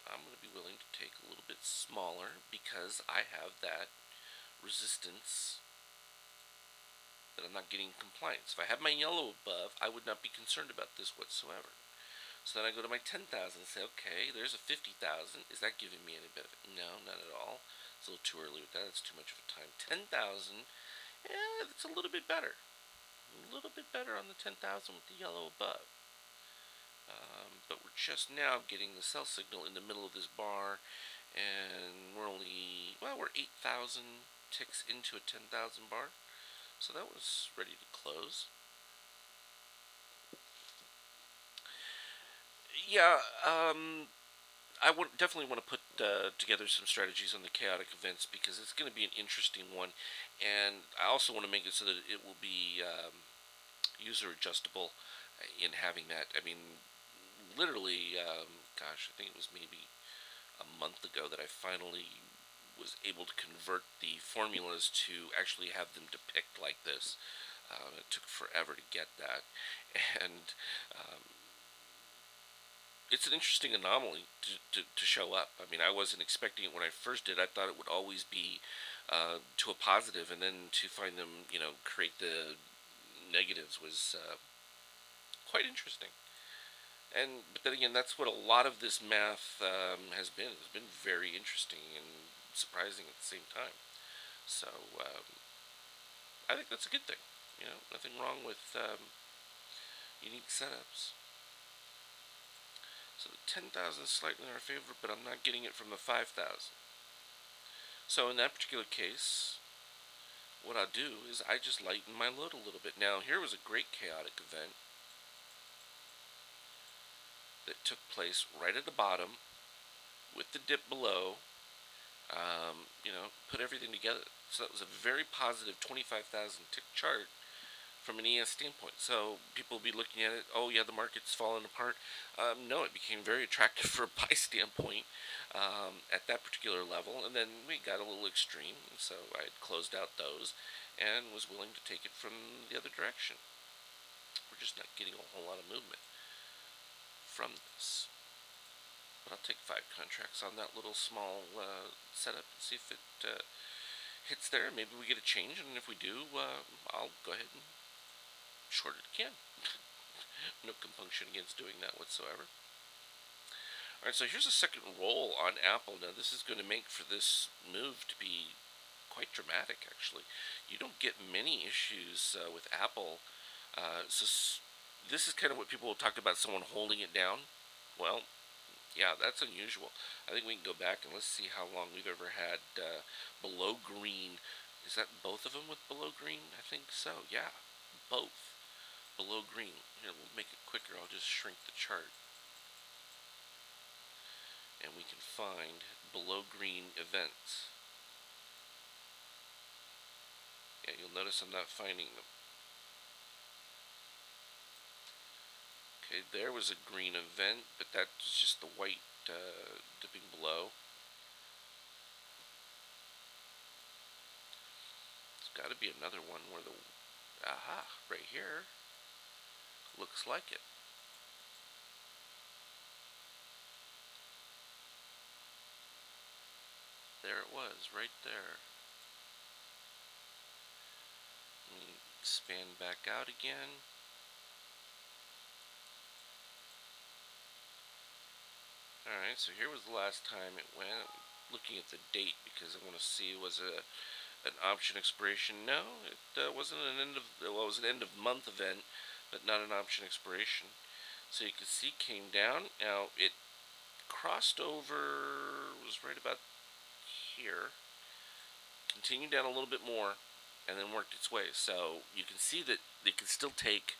I'm going to be willing to take a little bit smaller, because I have that resistance that I'm not getting compliance. If I have my yellow above, I would not be concerned about this whatsoever. So then I go to my 10,000 and say, okay, there's a 50,000. Is that giving me any benefit? No, not at all. It's a little too early with that. It's too much of a time. 10,000, yeah, it's a little bit better. A little bit better on the 10,000 with the yellow above. But we're just now getting the sell signal in the middle of this bar, and we're only, well, we're 8,000 ticks into a 10,000 bar. So that was ready to close. Yeah, I would definitely want to put together some strategies on the chaotic events because it's going to be an interesting one, and I also want to make it so that it will be user adjustable in having that. I mean, literally, gosh, I think it was maybe a month ago that I finally was able to convert the formulas to actually have them depict like this. It took forever to get that, and um, it's an interesting anomaly to show up. I mean, I wasn't expecting it when I first did. I thought it would always be to a positive, and then to find them, create the negatives was quite interesting. But then again, that's what a lot of this math has been. It's been very interesting and surprising at the same time. So I think that's a good thing. Nothing wrong with unique setups. So the 10,000 is slightly in our favor, but I'm not getting it from the 5,000. So in that particular case, what I'll do is I just lighten my load a little bit. Now here was a great chaotic event that took place right at the bottom with the dip below. Put everything together. So that was a very positive 25,000 tick chart from an ES standpoint. So people will be looking at it, oh yeah, the market's falling apart. No, it became very attractive for a buy standpoint at that particular level, and then we got a little extreme, so I had closed out those and was willing to take it from the other direction. We're just not getting a whole lot of movement from this. But I'll take 5 contracts on that little small setup and see if it hits there. Maybe we get a change, and if we do, I'll go ahead and short it again. No compunction against doing that whatsoever. Alright, so here's a second roll on Apple. Now this is going to make for this move to be quite dramatic, actually. You don't get many issues with Apple. So this is kind of what people talked about, someone holding it down. Well, yeah, that's unusual. I think we can go back and let's see how long we've ever had below green. Is that both of them with below green? I think so, yeah. Both below green. Here, we'll make it quicker. I'll just shrink the chart. And we can find below green events. Yeah, you'll notice I'm not finding them. Okay, there was a green event, but that's just the white dipping below. There's got to be another one where the... Aha, right here. Looks like it. There it was, right there. Let me expand back out again. Alright, so here was the last time it went. I'm looking at the date because I want to see, was it an option expiration? No, it wasn't an end of, well, it was an end of month event, but not an option expiration. So you can see came down. Now it crossed over, was right about here, continued down a little bit more, and then worked its way. So you can see that it can still take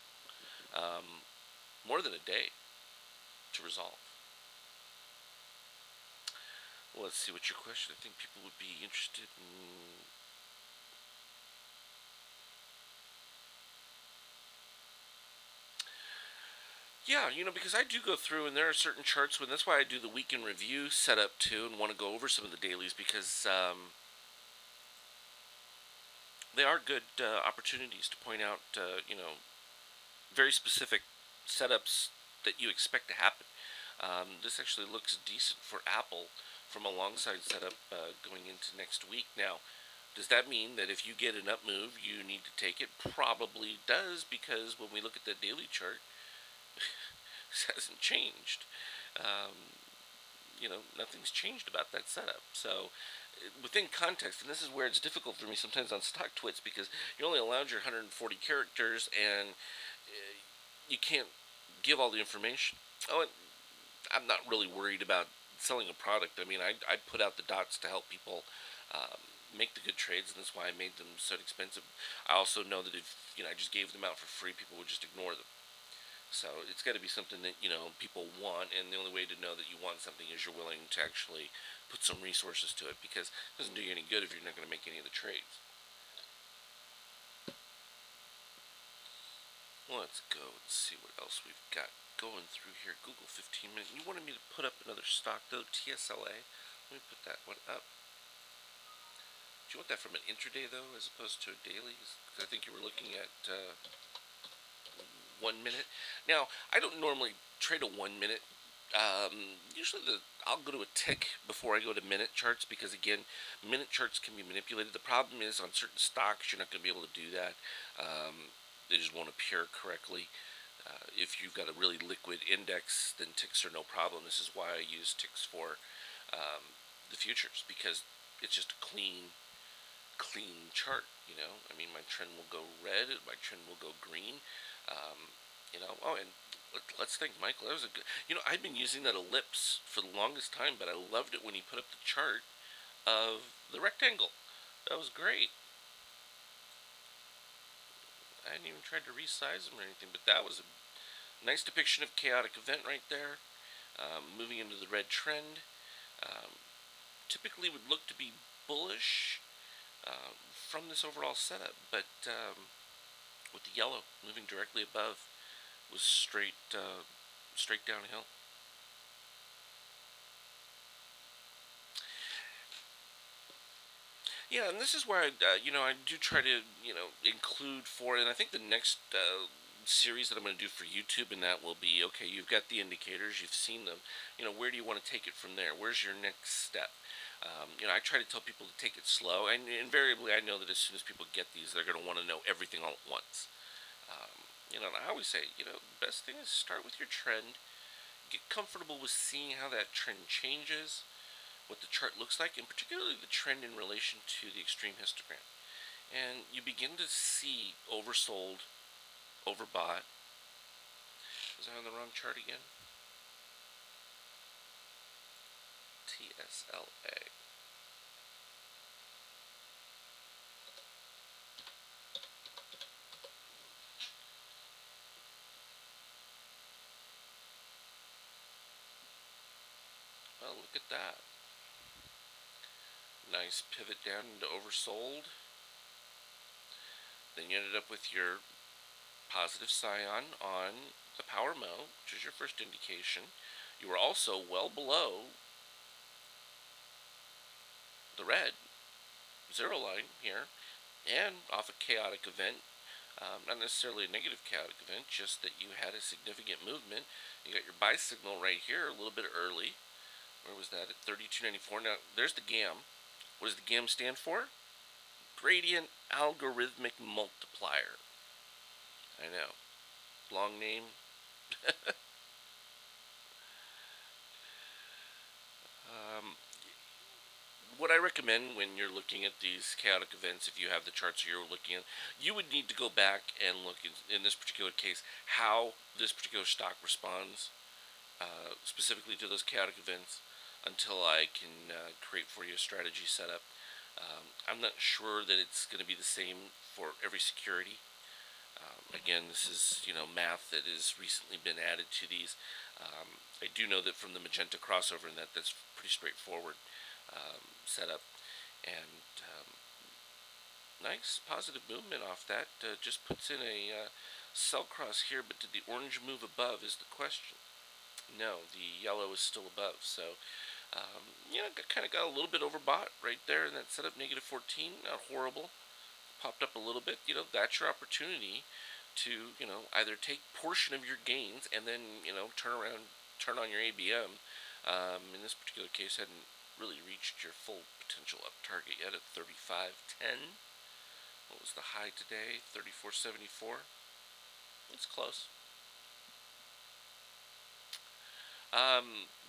more than a day to resolve. Well, let's see, what's your question? I think people would be interested in... Yeah, because I do go through, and there are certain charts when, that's why I do the weekend review setup too, and want to go over some of the dailies, because they are good opportunities to point out, very specific setups that you expect to happen. This actually looks decent for Apple from a long side setup going into next week. Now, Does that mean that if you get an up move, you need to take it? Probably does, because when we look at the daily chart, it hasn't changed. Um, Nothing's changed about that setup. So, within context, and this is where it's difficult for me sometimes on stock twits, because you're only allowed your 140 characters, and you can't give all the information. Oh, and I'm not really worried about selling a product. I mean, I put out the dots to help people make the good trades, and that's why I made them so expensive. I also know that if I just gave them out for free, people would just ignore them. So it's got to be something that people want, and the only way to know that you want something is you're willing to actually put some resources to it, because it doesn't do you any good if you're not going to make any of the trades. Well, let's go and see what else we've got going through here. Google 15 minutes. You wanted me to put up another stock though, TSLA. Let me put that one up. Do you want that from an intraday though, as opposed to a daily? Because I think you were looking at 1 minute. Now, I don't normally trade a 1 minute. Usually I'll go to a tick before I go to minute charts, because again, minute charts can be manipulated. The problem is on certain stocks you're not going to be able to do that. They just won't appear correctly. If you've got a really liquid index, then ticks are no problem. This is why I use ticks for the futures, because it's just a clean chart. I mean, my trend will go red, my trend will go green. Oh, and let's think, Michael. That was a good. I've been using that ellipse for the longest time, but I loved it when he put up the chart of the rectangle. That was great. I hadn't even tried to resize them or anything, but that was a nice depiction of chaotic event right there. Moving into the red trend. Typically would look to be bullish from this overall setup, but with the yellow moving directly above, was straight downhill. Yeah, and this is where I do try to include for, and I think the next series that I'm going to do for YouTube, and that will be, okay, you've got the indicators, you've seen them, where do you want to take it from there? Where's your next step? I try to tell people to take it slow, and invariably I know that as soon as people get these, they're going to want to know everything all at once. And I always say, the best thing is start with your trend, get comfortable with seeing how that trend changes, what the chart looks like, and particularly the trend in relation to the extreme histogram. And you begin to see oversold, overbought. Was I on the wrong chart again? TSLA. Well, look at that. Nice pivot down into oversold. Then you ended up with your positive scion on the power mo, which is your first indication. You were also well below the red zero line here, and off a chaotic event. Not necessarily a negative chaotic event, just that you had a significant movement. You got your buy signal right here a little bit early. Where was that? At 32.94. Now, there's the GAM. What does the GAM stand for? Gradient Algorithmic Multiplier. I know. Long name. What I recommend when you're looking at these chaotic events, if you have the charts you're looking at, you would need to go back and look in this particular case how this particular stock responds specifically to those chaotic events until I can create for you a strategy setup. I'm not sure that it's going to be the same for every security. Again, this is math that has recently been added to these. I do know that from the magenta crossover, and that's pretty straightforward setup, and nice positive movement off that. Just puts in a sell cross here, but did the orange move above is the question. No, the yellow is still above, so kind of got a little bit overbought right there in that setup. Negative 14, not horrible. Popped up a little bit. That's your opportunity to either take portion of your gains and then turn on your ABM. In this particular case, hadn't really reached your full potential up target yet at 35.10. What was the high today? 34.74. It's close.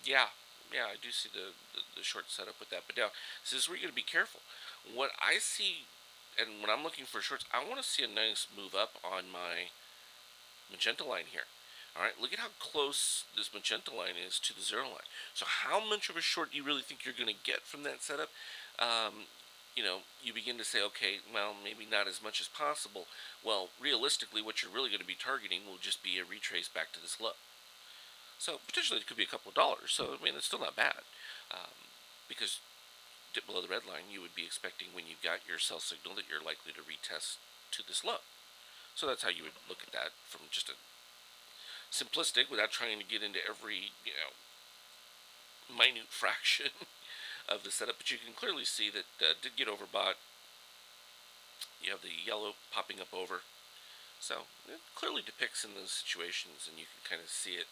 Yeah, yeah, I do see the short setup with that. But now, this is where you got to be careful. What I see, and when I'm looking for shorts, I want to see a nice move up on my magenta line here. All right, look at how close this magenta line is to the zero line. So how much of a short do you really think you're going to get from that setup? You begin to say, okay, well, maybe not as much as possible. Well, realistically, what you're really going to be targeting will just be a retrace back to this low. So potentially it could be a couple of dollars. So I mean, it's still not bad, because dip below the red line, you would be expecting when you got your sell signal that you're likely to retest to this low. So that's how you would look at that from just a simplistic, without trying to get into every minute fraction of the setup. But you can clearly see that did get overbought. You have the yellow popping up over. So it clearly depicts in those situations, and you can kind of see it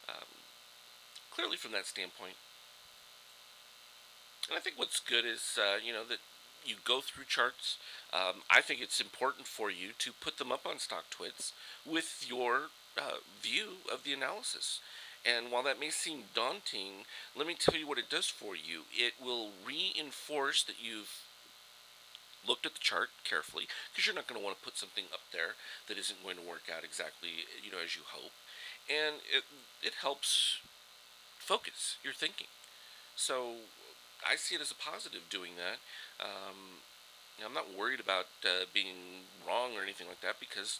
um, clearly from that standpoint. And I think what's good is, that you go through charts. I think it's important for you to put them up on StockTwits with your view of the analysis. And while that may seem daunting, let me tell you what it does for you. It will reinforce that you've looked at the chart carefully, because you're not going to want to put something up there that isn't going to work out exactly as you hope. And it helps focus your thinking. So I see it as a positive doing that. I'm not worried about being wrong or anything like that, because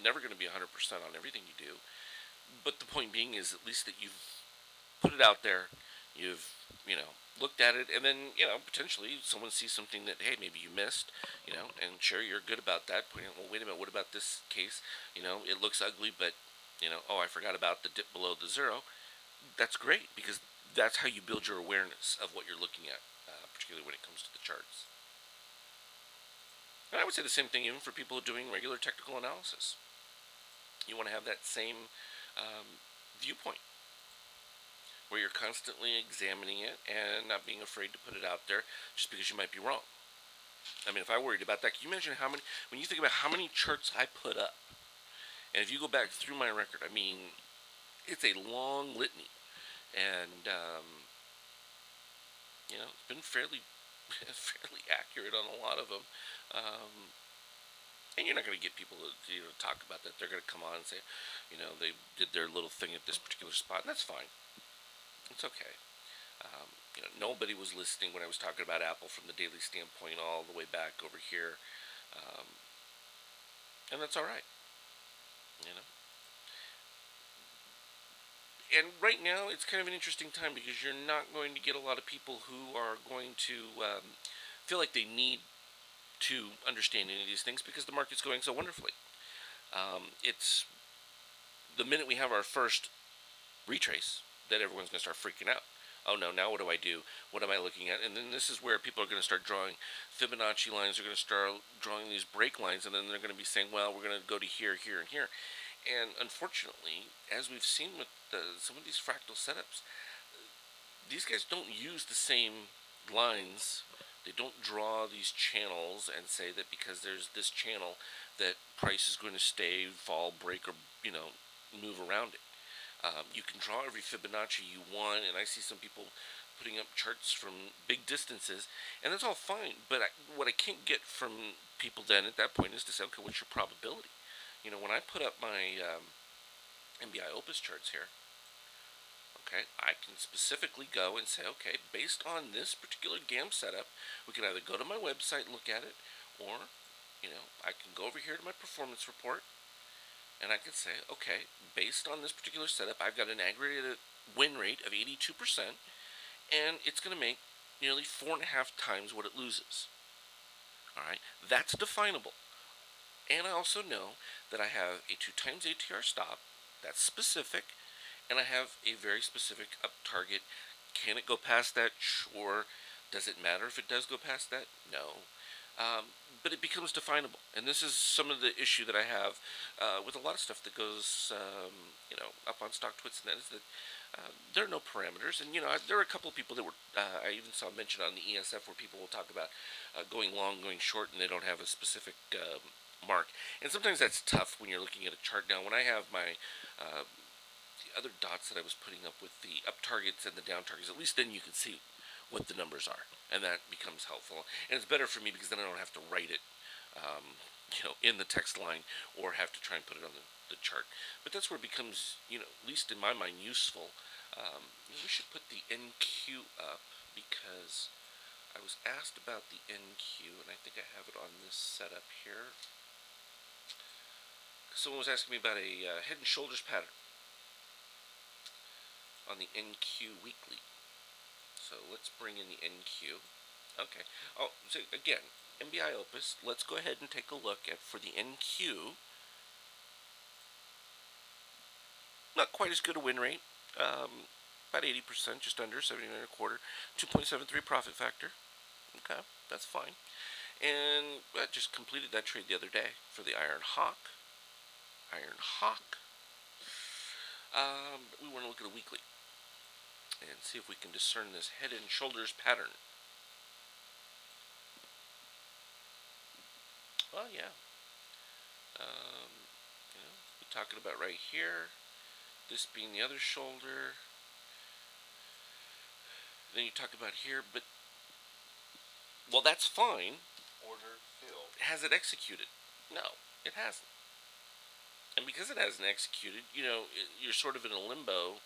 never going to be 100% on everything you do. But the point being is at least that you've put it out there, you've looked at it, and then potentially someone sees something that, hey, maybe you missed, and sure, you're good about that. Pointing out, well, wait a minute, what about this case? It looks ugly, but oh, I forgot about the dip below the zero. That's great, because that's how you build your awareness of what you're looking at, particularly when it comes to the charts. And I would say the same thing even for people doing regular technical analysis. You want to have that same viewpoint, where you're constantly examining it and not being afraid to put it out there just because you might be wrong. I mean, if I worried about that, can you imagine when you think about how many charts I put up, and if you go back through my record, I mean, it's a long litany. And it's been fairly fairly accurate on a lot of them. And you're not going to get people to talk about that. They're going to come on and say, they did their little thing at this particular spot, and that's fine. It's okay. Nobody was listening when I was talking about Apple from the daily standpoint all the way back over here, and that's all right. You know. And right now, it's kind of an interesting time, because you're not going to get a lot of people who are going to feel like they need to understand any of these things, because the market's going so wonderfully. It's the minute we have our first retrace that everyone's going to start freaking out. Oh no, now what do I do? What am I looking at? And then this is where people are going to start drawing Fibonacci lines. They're going to start drawing these break lines, and then they're going to be saying, well, we're going to go to here, here, and here. And unfortunately, as we've seen with some of these fractal setups, these guys don't use the same lines. They don't draw these channels and say that because there's this channel that price is going to stay, fall, break, or move around it. You can draw every Fibonacci you want, and I see some people putting up charts from big distances, and that's all fine. But what I can't get from people then at that point is to say, okay, what's your probability? When I put up my MBI Opus charts here, okay, I can specifically go and say, okay, based on this particular GAM setup, we can either go to my website and look at it, or, I can go over here to my performance report, and I can say, okay, based on this particular setup, I've got an aggregated win rate of 82%, and it's going to make nearly 4.5 times what it loses. All right, that's definable. And I also know that I have a 2 times ATR stop, that's specific, and I have a very specific up target. Can it go past that? Sure. Does it matter if it does go past that? No. But it becomes definable, and this is some of the issue that I have with a lot of stuff that goes, up on stock twits, and that is that there are no parameters. And there are a couple of people that were, I even saw mentioned on the ESF where people will talk about going long, going short, and they don't have a specific mark. And sometimes that's tough when you're looking at a chart. Now, when I have my the other dots that I was putting up with the up targets and the down targets, at least then you can see what the numbers are, and that becomes helpful. And it's better for me because then I don't have to write it, in the text line, or have to try and put it on the chart. But that's where it becomes, at least in my mind, useful. We should put the NQ up because I was asked about the NQ, and I think I have it on this setup here. Someone was asking me about a head and shoulders pattern on the NQ weekly. So let's bring in the NQ. Okay. Oh, so again, MBI Opus. Let's go ahead and take a look at for the NQ. Not quite as good a win rate. About 80%, just under 79 and a quarter. 2.73 profit factor. Okay, that's fine. And I just completed that trade the other day for the Iron Hawk. Iron Hawk. We want to look at a weekly and see if we can discern this head and shoulders pattern. Well, yeah. We're talking about right here, this being the other shoulder. Then you talk about here, but, well, that's fine. Order filled. Has it executed? No, it hasn't. And because it hasn't executed, you're sort of in a limbo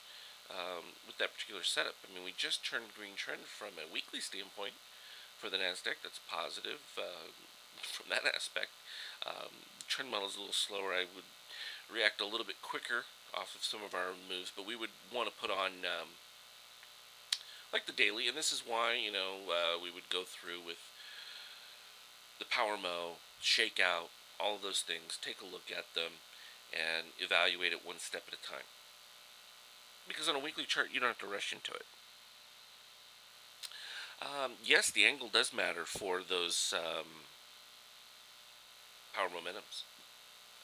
with that particular setup. I mean, we just turned green trend from a weekly standpoint for the NASDAQ. That's positive from that aspect. Trend model is a little slower. I would react a little bit quicker off of some of our moves, but we would want to put on like the daily, and this is why we would go through with the power mo, shakeout, all of those things. Take a look at them and evaluate it one step at a time. Because on a weekly chart, you don't have to rush into it. Yes, the angle does matter for those power momentums,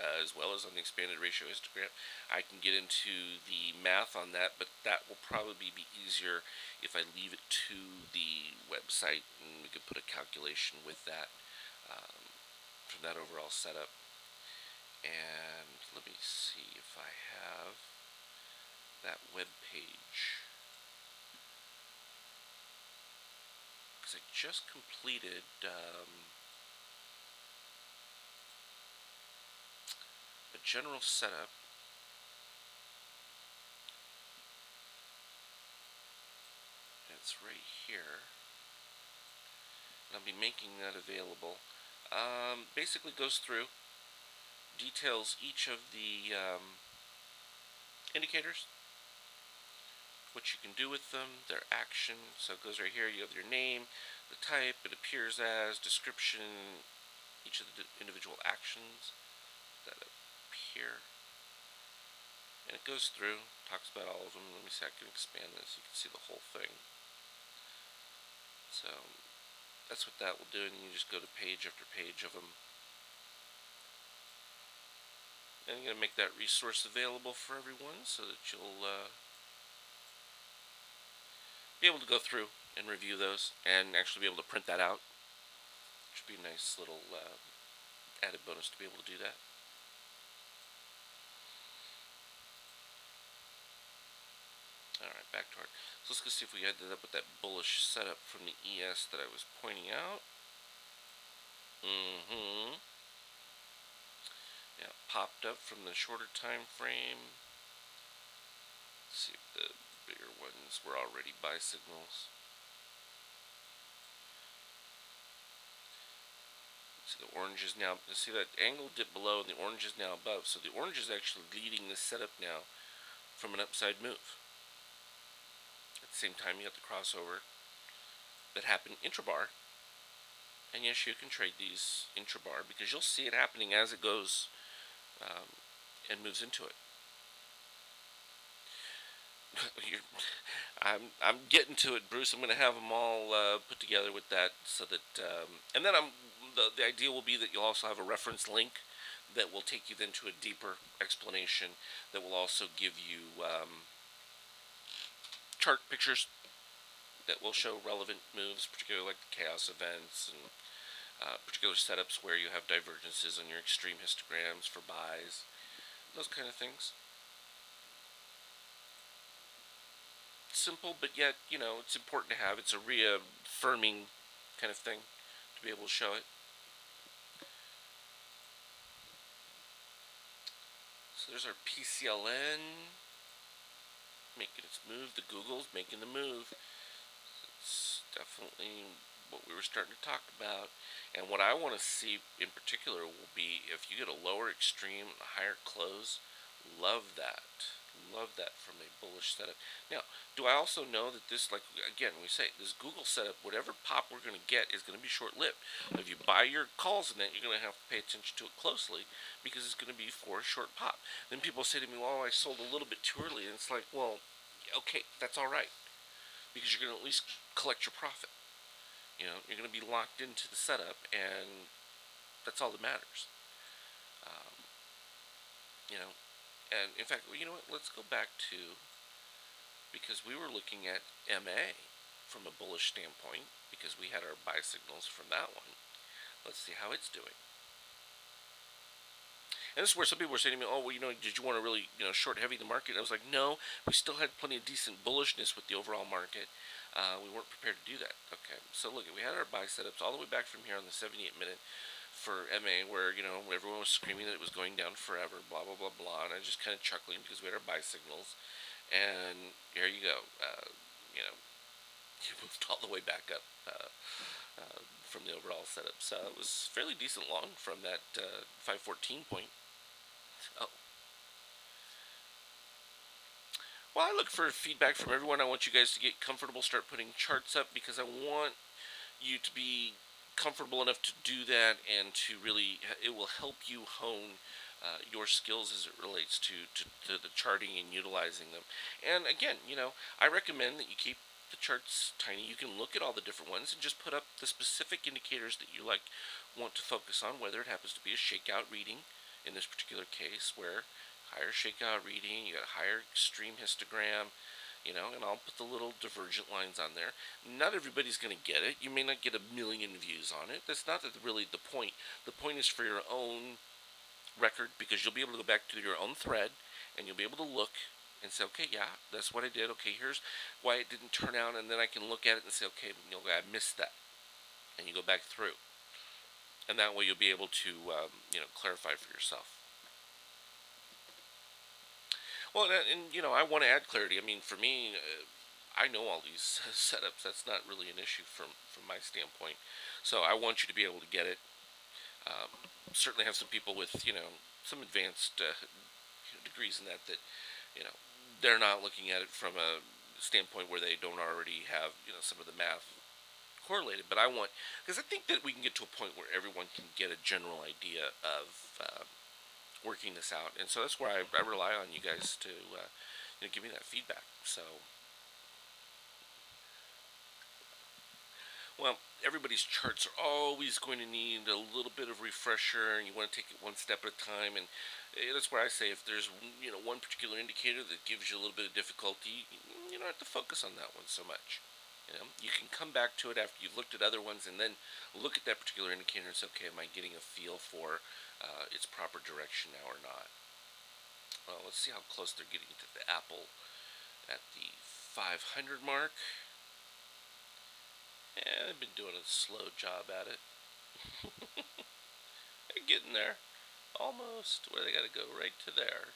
as well as on the expanded ratio histogram. I can get into the math on that, but that will probably be easier if I leave it to the website, and we could put a calculation with that from that overall setup. And let me see if I have that web page, because I just completed a general setup. It's right here, and I'll be making that available. Basically goes through, details each of the indicators, what you can do with them, their action. So it goes right here. You have your name, the type it appears as, description, each of the individual actions that appear, and it goes through, talks about all of them. Let me see, I can expand this. You can see the whole thing. So that's what that will do, and you just go to page after page of them. And I'm going to make that resource available for everyone so that you'll be able to go through and review those and actually be able to print that out, which would be a nice little added bonus to be able to do that. Alright, back to our... So let's go see if we ended up with that bullish setup from the ES that I was pointing out. Yeah, popped up from the shorter time frame. Let's see if the bigger ones were already buy signals. See, the orange is now, see that angle dip below and the orange is now above. So the orange is actually leading this setup now from an upside move. At the same time, you have the crossover that happened intrabar. And yes, you can trade these intrabar because you'll see it happening as it goes and moves into it. You're, I'm getting to it, Bruce. I'm going to have them all put together with that, so that and then the idea will be that you'll also have a reference link that will take you then to a deeper explanation that will also give you chart pictures that will show relevant moves, particularly like the chaos events and particular setups where you have divergences on your extreme histograms for buys, those kind of things. Simple, but yet, it's important to have. It's a reaffirming kind of thing to be able to show it. So there's our PCLN making its move. The Google's making the move. It's definitely what we were starting to talk about. And what I want to see in particular will be if you get a lower extreme and a higher close. Love that. Love that from a bullish setup. Now, do I also know that this, like, again, we say this Google setup, whatever pop we're going to get is going to be short lived. If you buy your calls in that, you're going to have to pay attention to it closely because it's going to be for a short pop. Then people say to me, well, I sold a little bit too early. And it's like, well, okay, that's all right because you're going to at least collect your profit. You're going to be locked into the setup, and that's all that matters. Um, you know, and in fact, you know what? Let's go back to, because we were looking at MA from a bullish standpoint because we had our buy signals from that one. Let's see how it's doing. And this is where some people were saying to me, oh, well, did you want to really, short heavy the market? And I was like, no, we still had plenty of decent bullishness with the overall market. We weren't prepared to do that. Okay, so look, we had our buy setups all the way back from here on the 78-minute for MA, where, everyone was screaming that it was going down forever, blah, blah, blah, blah. And I was just kind of chuckling because we had our buy signals. And here you go. You moved all the way back up from the overall setup. So it was fairly decent long from that 514 point. Oh. Well, I look for feedback from everyone. I want you guys to get comfortable, start putting charts up, because I want you to be comfortable enough to do that, and to really, it will help you hone your skills as it relates to the charting and utilizing them. And again, I recommend that you keep the charts tiny. You can look at all the different ones and just put up the specific indicators that you want to focus on, whether it happens to be a shakeout reading in this particular case, where higher shakeout reading, you got a higher extreme histogram, and I'll put the little divergent lines on there. Not everybody's going to get it. You may not get a million views on it. That's not really the point. The point is for your own record, because you'll be able to go back to your own thread and you'll be able to look and say, okay, yeah, that's what I did. Okay, here's why it didn't turn out, and then I can look at it and say, okay, I missed that, and you go back through, and that way you'll be able to, clarify for yourself. Well, and I want to add clarity. I mean, for me, I know all these setups. That's not really an issue from my standpoint. So I want you to be able to get it. Um, Certainly have some people with some advanced degrees in that you know they're not looking at it from a standpoint where they don't already have some of the math correlated. But I want, because I think that we can get to a point where everyone can get a general idea of working this out, and so that's where I rely on you guys to give me that feedback. So, well, everybody's charts are always going to need a little bit of refresher, and you want to take it one step at a time. And that's where I say, if there's one particular indicator that gives you a little bit of difficulty, you don't have to focus on that one so much. You can come back to it after you've looked at other ones, and then look at that particular indicator and say, okay, am I getting a feel for its proper direction now or not? Well, let's see how close they're getting to the Apple at the 500 mark. Yeah, they've been doing a slow job at it. They're getting there. Almost. Where they got to go right to there.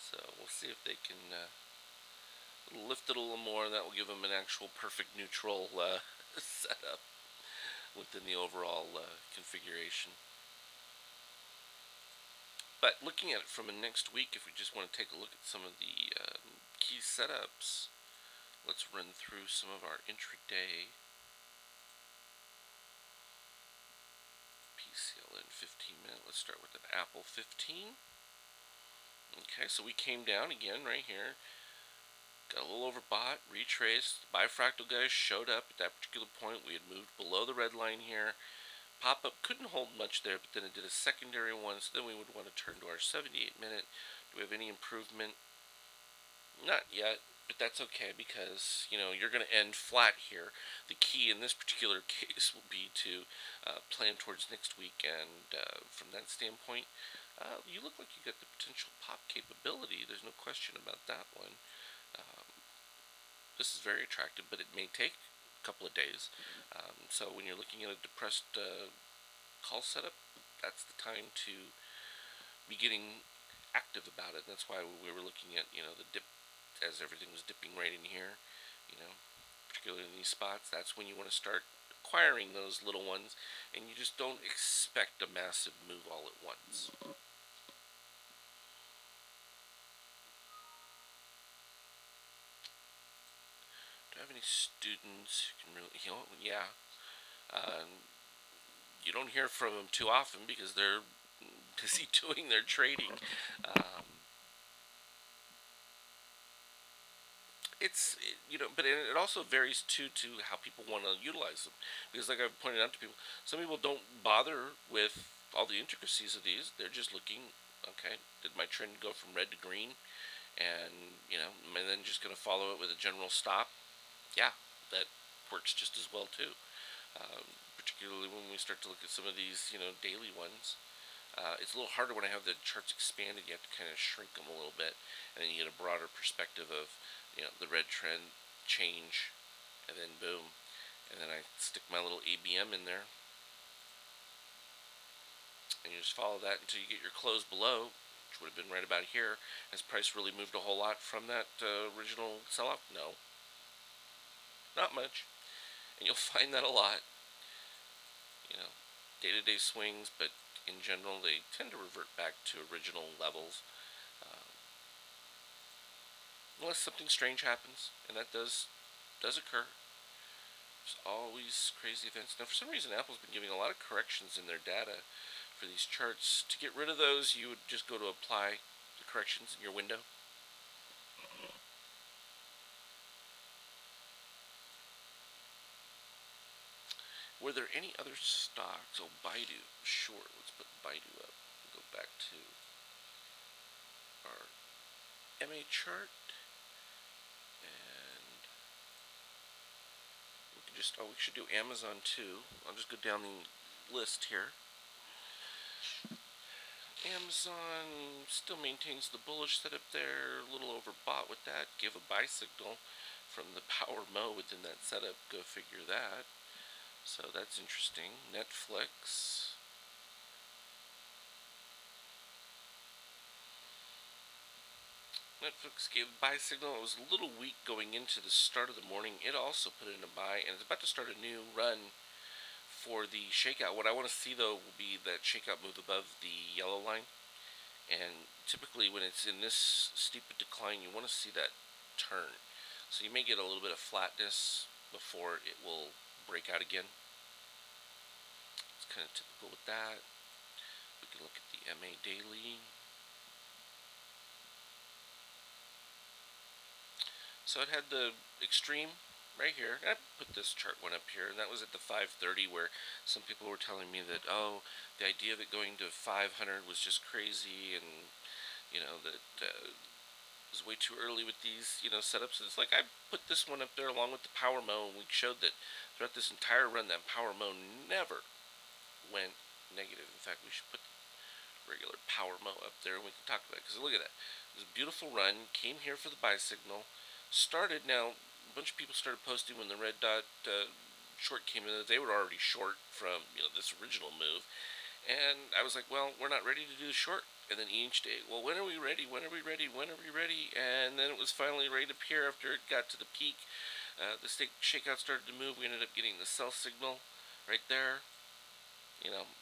So we'll see if they can lift it a little more, and that will give them an actual perfect neutral setup within the overall configuration. But looking at it from a next week, if we just want to take a look at some of the key setups, let's run through some of our intraday PCLN 15-minute. Let's start with an Apple 15. Okay, so we came down again right here. little overbought, retraced. The bifractal guys showed up at that particular point. We had moved below the red line here. Pop-up couldn't hold much there, but then it did a secondary one, so then we would want to turn to our 78-minute. Do we have any improvement? Not yet, but that's okay because, you're going to end flat here. The key in this particular case will be to plan towards next week, and from that standpoint, you look like you got the potential pop capability. There's no question about that one. Um, this is very attractive, but it may take a couple of days. So when you're looking at a depressed call setup, that's the time to be getting active about it. That's why we were looking at, the dip as everything was dipping right in here, particularly in these spots. That's when you want to start acquiring those little ones, and you just don't expect a massive move all at once. Do I have any students who can really, yeah. You don't hear from them too often because they're busy doing their trading. Um, but it also varies too to how people want to utilize them. Because, like I've pointed out to people, some people don't bother with all the intricacies of these. They're just looking, okay, did my trend go from red to green? And, and then just going to follow it with a general stop. Yeah, that works just as well too. Particularly when we start to look at some of these, daily ones. It's a little harder when I have the charts expanded. You have to kind of shrink them a little bit, and then you get a broader perspective of, the red trend change, and then boom, and then I stick my little ABM in there, and you just follow that until you get your close below, which would have been right about here. Has price really moved a whole lot from that original sell-off? No, not much, and you'll find that a lot. Day-to-day swings, but in general, they tend to revert back to original levels. Um, Unless something strange happens, and that does occur. There's always crazy events. Now, for some reason, Apple's been giving a lot of corrections in their data for these charts. To get rid of those, you would just go to apply the corrections in your window. Were there any other stocks? Oh, Baidu. Sure, let's put Baidu up. Go back to our MA chart. And we can just, we should do Amazon too. I'll just go down the list here. Amazon still maintains the bullish setup there. A little overbought with that. Give a buy signal from the power mo within that setup. Go figure that. So that's interesting. Netflix. Netflix gave a buy signal. It was a little weak going into the start of the morning. It also put in a buy, and it's about to start a new run for the shakeout. What I want to see, though, will be that shakeout move above the yellow line. And typically when it's in this steep decline, you want to see that turn. So you may get a little bit of flatness before it will break out again. It's kind of typical with that. We can look at the MA daily. So it had the extreme right here. I put this chart one up here, and that was at the 530, where some people were telling me that, oh, the idea of it going to 500 was just crazy, and that it was way too early with these setups. And it's like I put this one up there along with the power mo, and we showed that throughout this entire run, that power mo never went negative. In fact, we should put regular power mo up there, and we can talk about it, because look at that. It was a beautiful run. Came here for the buy signal. Started now. A bunch of people started posting when the red dot short came in that they were already short from this original move, and I was like, well, we're not ready to do the short. And then each day, well, when are we ready? When are we ready? When are we ready? And then it was finally ready to appear after it got to the peak. The shakeout started to move. We ended up getting the sell signal right there.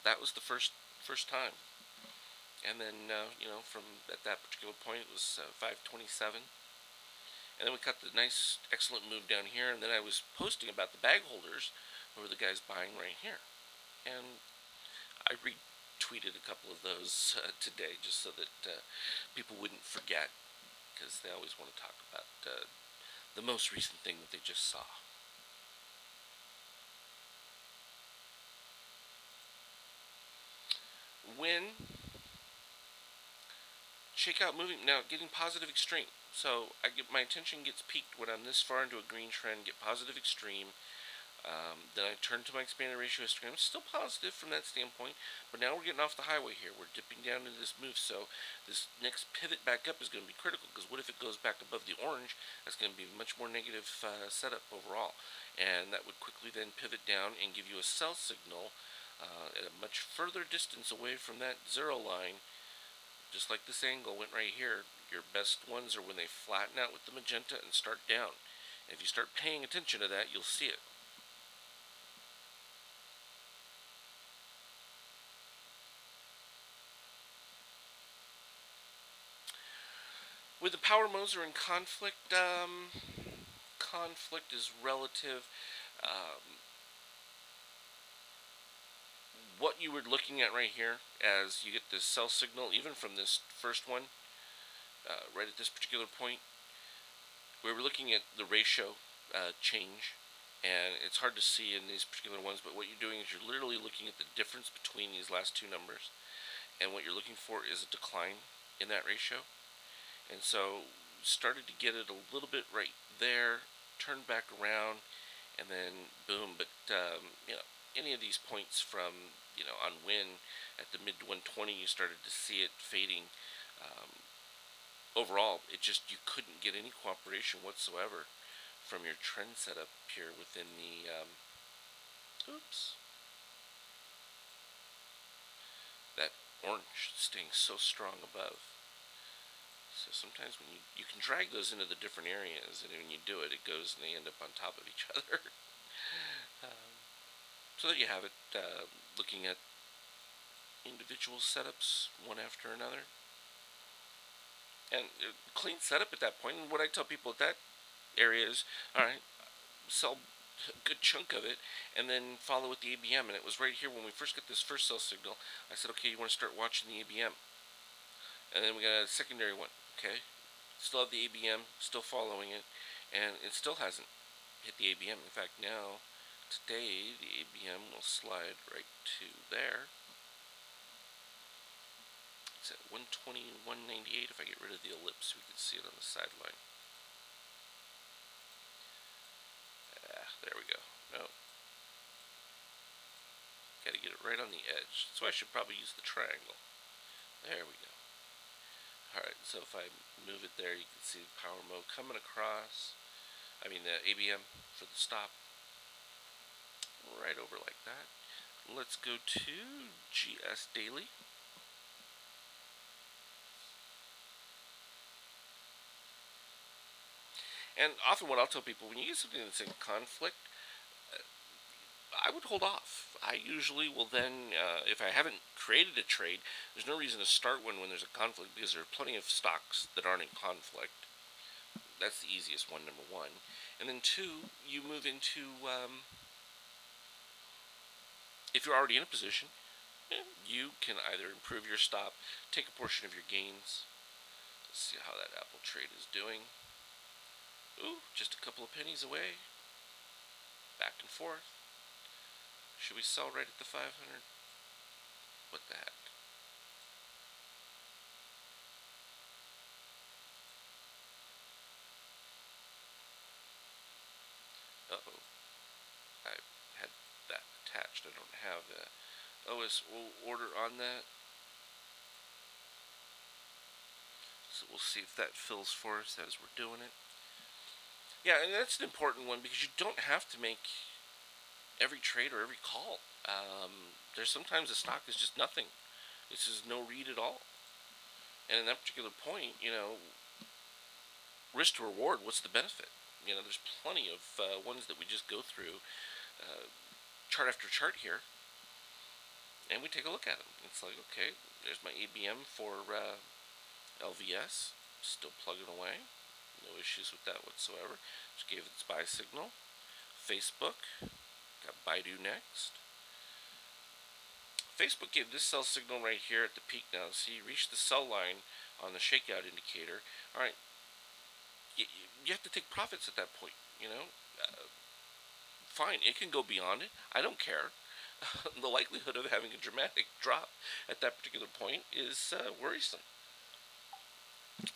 That was the first time. And then from at that particular point, it was 527. And then we cut the nice, excellent move down here, and then I was posting about the bag holders, who were the guys buying right here. And I retweeted a couple of those today, just so that people wouldn't forget, because they always want to talk about the most recent thing that they just saw. When shakeout moving now, getting positive extreme. So my attention gets peaked when I'm this far into a green trend, get positive extreme. Then I turn to my expanded ratio histogram. It's still positive from that standpoint, but now we're getting off the highway here. We're dipping down into this move, so this next pivot back up is going to be critical, because what if it goes back above the orange? That's going to be a much more negative setup overall, and that would quickly then pivot down and give you a sell signal at a much further distance away from that zero line. Just like this angle went right here, your best ones are when they flatten out with the magenta and start down. And if you start paying attention to that, you'll see it. With the power modes are in conflict, conflict is relative. Um, what you were looking at right here, as you get this sell signal, even from this first one, right at this particular point, we were looking at the ratio change, and it's hard to see in these particular ones, but what you're doing is you're literally looking at the difference between these last two numbers, and what you're looking for is a decline in that ratio. And so started to get it a little bit right there, turned back around, and then boom. But any of these points from on win at the mid 120, you started to see it fading. Overall, it just, you couldn't get any cooperation whatsoever from your trend setup here within the oops, that orange staying so strong above. So sometimes when you can drag those into the different areas, and when you do it, it goes and they end up on top of each other. um, so there you have it, looking at individual setups one after another. And clean setup at that point. And what I tell people at that area is, alright, sell a good chunk of it, and then follow with the ABM. And it was right here when we first got this first sell signal, I said, okay, you want to start watching the ABM. And then we got a secondary one, okay? Still have the ABM, still following it, and it still hasn't hit the ABM. In fact, now, today, the ABM will slide right to there. It's at 120, 198. If I get rid of the ellipse, we can see it on the sideline. There we go. No. Gotta get it right on the edge. So I should probably use the triangle. There we go. Alright, so if I move it there, you can see the power mode coming across. I mean the ABM for the stop. Right over like that. Let's go to GS Daily. And often what I'll tell people, when you get something that's in conflict, I would hold off. I usually will then, if I haven't created a trade, there's no reason to start one when there's a conflict, because there are plenty of stocks that aren't in conflict. That's the easiest one, number one. And then two, you move into, if you're already in a position, you can either improve your stop, take a portion of your gains. Let's see how that Apple trade is doing. Ooh, just a couple of pennies away. Back and forth. Should we sell right at the 500? What the heck? Uh-oh. I had that attached. I don't have the OS order on that. So we'll see if that fills for us as we're doing it. Yeah, and that's an important one, because you don't have to make every trade or every call. There's sometimes a stock is just nothing. This is no read at all. And in that particular point, risk to reward, what's the benefit? There's plenty of ones that we just go through chart after chart here, and we take a look at them. It's like, okay, there's my ABM for LVS, still plugging away. No issues with that whatsoever. Just gave it its buy signal. Facebook, got Baidu next. Facebook gave this sell signal right here at the peak now. See, reached the sell line on the shakeout indicator. Alright, you have to take profits at that point. You know, fine, it can go beyond it. I don't care. The likelihood of having a dramatic drop at that particular point is worrisome.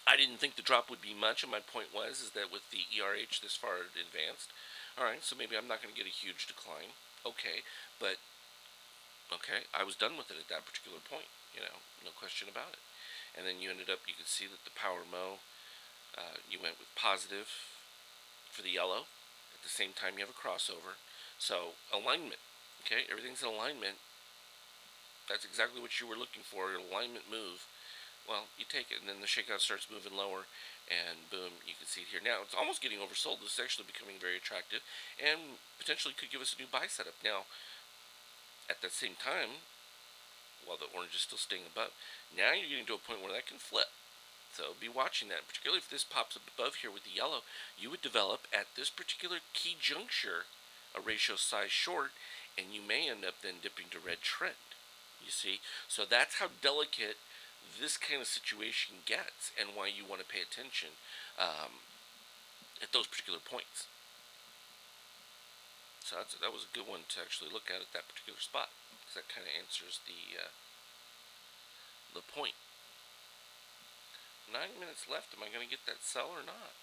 I didn't think the drop would be much, and my point was is that with the ERH this far advanced, all right, so maybe I'm not going to get a huge decline. Okay, but okay, I was done with it at that particular point. No question about it. And then you ended up, you could see that the power mo, you went with positive for the yellow. At the same time, you have a crossover. So alignment, okay, everything's in alignment. That's exactly what you were looking for, an alignment move. Well, you take it, and then the shakeout starts moving lower, and boom, you can see it here. Now, it's almost getting oversold. This is actually becoming very attractive, and potentially could give us a new buy setup. Now, at that same time, while the orange is still staying above, now you're getting to a point where that can flip. So be watching that, particularly if this pops up above here with the yellow. You would develop at this particular key juncture a ratio size short, and you may end up then dipping to red trend. You see? So that's how delicate this kind of situation gets, and why you want to pay attention at those particular points. So that was a good one to actually look at that particular spot, because that kind of answers the point. 9 minutes left. Am I going to get that sell or not?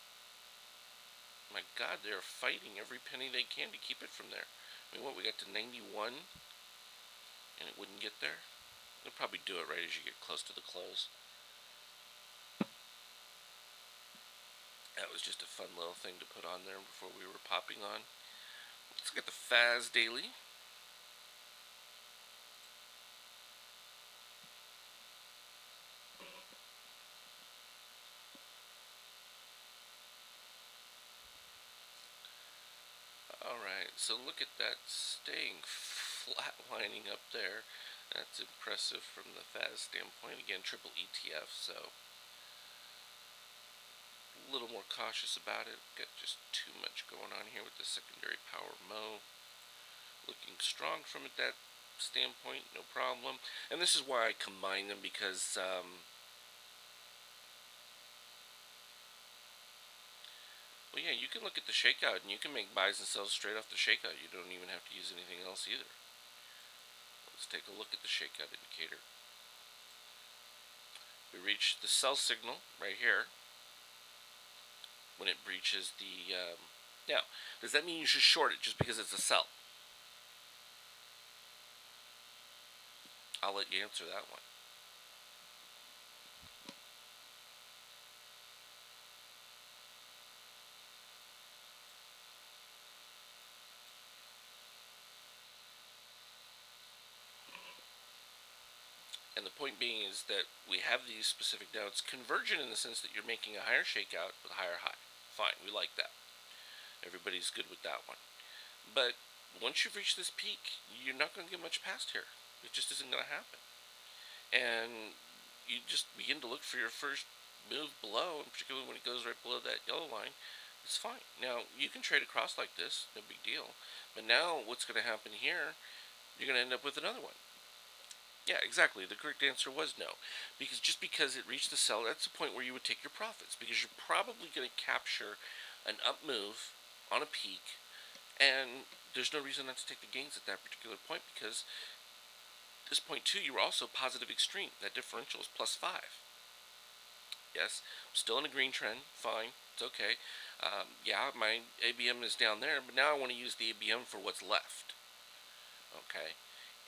My God, they're fighting every penny they can to keep it from there. I mean, what, we got to 91, and it wouldn't get there? They'll probably do it right as you get close to the close. That was just a fun little thing to put on there before we were popping on. Let's look at the FAS Daily. Alright, so look at that, staying flatlining up there. That's impressive from the FAS standpoint. Again, triple ETF, so a little more cautious about it. Got just too much going on here with the secondary power mo. Looking strong from that standpoint, no problem. And this is why I combine them, because well, yeah, you can look at the shakeout and you can make buys and sells straight off the shakeout. You don't even have to use anything else either. Let's take a look at the shakeout indicator. We reached the sell signal right here when it breaches the now, does that mean you should short it just because it's a sell? I'll let you answer that one. And the point being is that we have these specific notes convergent in the sense that you're making a higher shakeout with a higher high. Fine, we like that. Everybody's good with that one. But once you've reached this peak, you're not going to get much past here. It just isn't going to happen. And you just begin to look for your first move below, and particularly when it goes right below that yellow line, it's fine. Now, you can trade across like this, no big deal. But now what's going to happen here, you're going to end up with another one. Yeah, exactly. The correct answer was no. Because just because it reached the sell, that's the point where you would take your profits. Because you're probably going to capture an up move on a peak, and there's no reason not to take the gains at that particular point, because this point too, you were also positive extreme. That differential is +5. Yes, I'm still in a green trend. Fine, it's okay. Yeah, my ABM is down there, but now I want to use the ABM for what's left. Okay.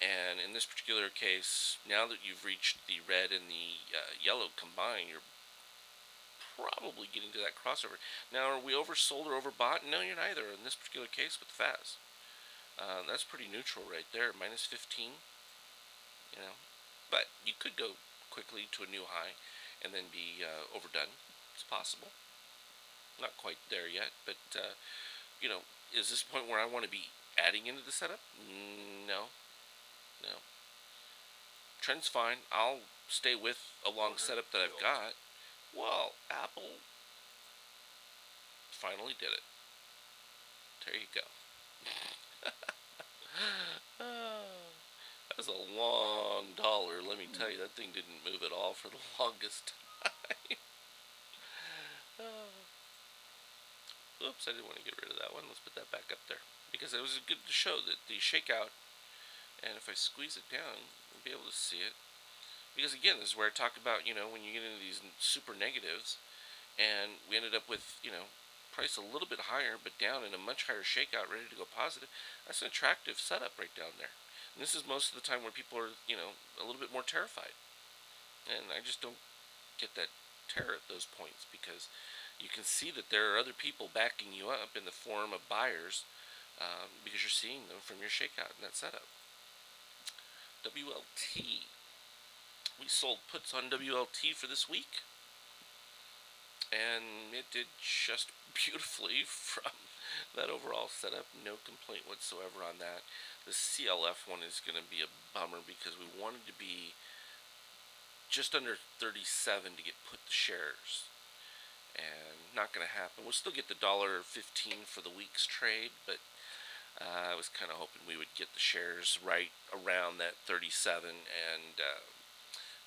And in this particular case, now that you've reached the red and the yellow combined, you're probably getting to that crossover. Now, are we oversold or overbought? No, you're neither in this particular case with FAS. That's pretty neutral right there, -15. But you could go quickly to a new high and then be overdone. It's possible. Not quite there yet, but is this point where I want to be adding into the setup? No. No. Trend's fine. I'll stay with a long setup that I've got. Well, Apple finally did it. There you go. That was a long dollar, let me tell you. That thing didn't move at all for the longest time. Oops, I didn't want to get rid of that one. Let's put that back up there. Because it was good to show that the shakeout, and if I squeeze it down, you'll be able to see it. Because again, this is where I talk about, when you get into these super negatives, and we ended up with, price a little bit higher, but down in a much higher shakeout, ready to go positive. That's an attractive setup right down there. And this is most of the time where people are, a little bit more terrified. And I just don't get that terror at those points, because you can see that there are other people backing you up in the form of buyers, because you're seeing them from your shakeout in that setup. WLT. We sold puts on WLT for this week, and it did just beautifully from that overall setup. No complaint whatsoever on that. The CLF one is going to be a bummer, because we wanted to be just under 37 to get put the shares, and not going to happen. We'll still get the $1.15 for the week's trade, but I was kind of hoping we would get the shares right around that 37, and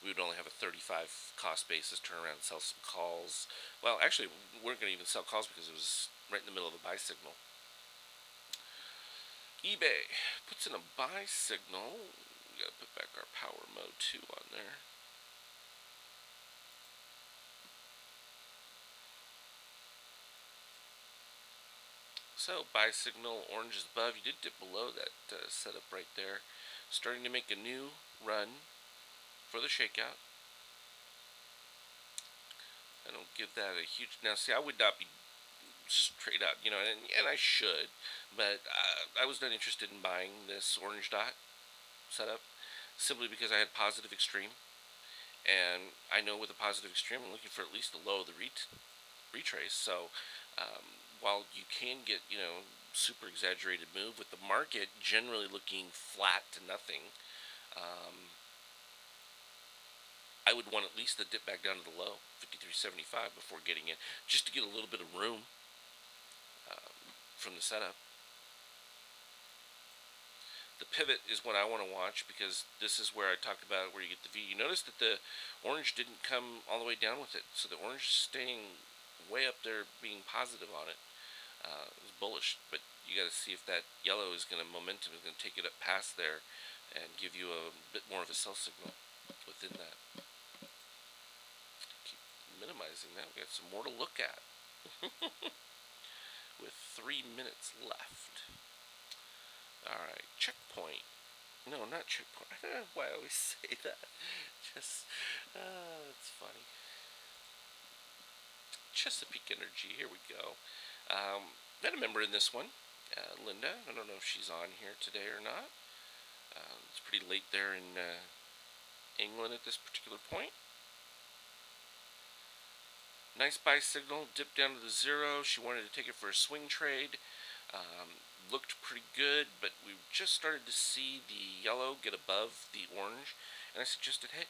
we would only have a 35 cost basis, turn around and sell some calls. Well, actually, we weren't going to even sell calls because it was right in the middle of the buy signal. eBay puts in a buy signal. We got to put back our power mode 2 on there. So, buy signal, orange is above. You did dip below that setup right there. Starting to make a new run for the shakeout. I don't give that a huge... Now, see, I would not be straight up, and I should, but I was not interested in buying this orange dot setup, simply because I had positive extreme, and I know with a positive extreme, I'm looking for at least the low of the retrace. So while you can get, super exaggerated move with the market generally looking flat to nothing, I would want at least the dip back down to the low, 53.75, before getting in, just to get a little bit of room from the setup. The pivot is what I want to watch, because this is where I talked about where you get the V. You notice that the orange didn't come all the way down with it, so the orange is staying way up there, being positive on it. It's bullish, but you got to see if that yellow is going to momentum is going to take it up past there and give you a bit more of a sell signal within that. Keep minimizing that. We got some more to look at. With 3 minutes left. Alright, checkpoint. No, not checkpoint. I don't know why I always say that. Just, it's funny. Chesapeake Energy, here we go. Got a member in this one, Linda. I don't know if she's on here today or not. It's pretty late there in England at this particular point. Nice buy signal, dipped down to the 0. She wanted to take it for a swing trade. Looked pretty good, but we just started to see the yellow get above the orange, and I suggested, hey,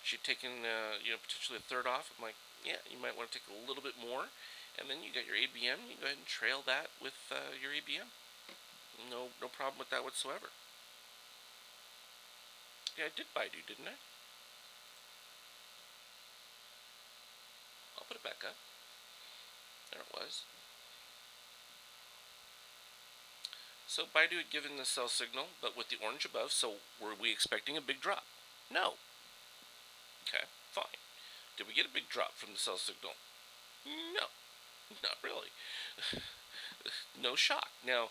she'd taken, potentially a third off. I'm like, yeah, you might want to take a little bit more, and then you got your ABM. You go ahead and trail that with your ABM. No problem with that whatsoever. Yeah, I did Baidu, didn't I? I'll put it back up. There it was. So Baidu had given the sell signal, but with the orange above, so were we expecting a big drop? No. Okay, fine. Did we get a big drop from the sell signal? No, not really. No shock. Now,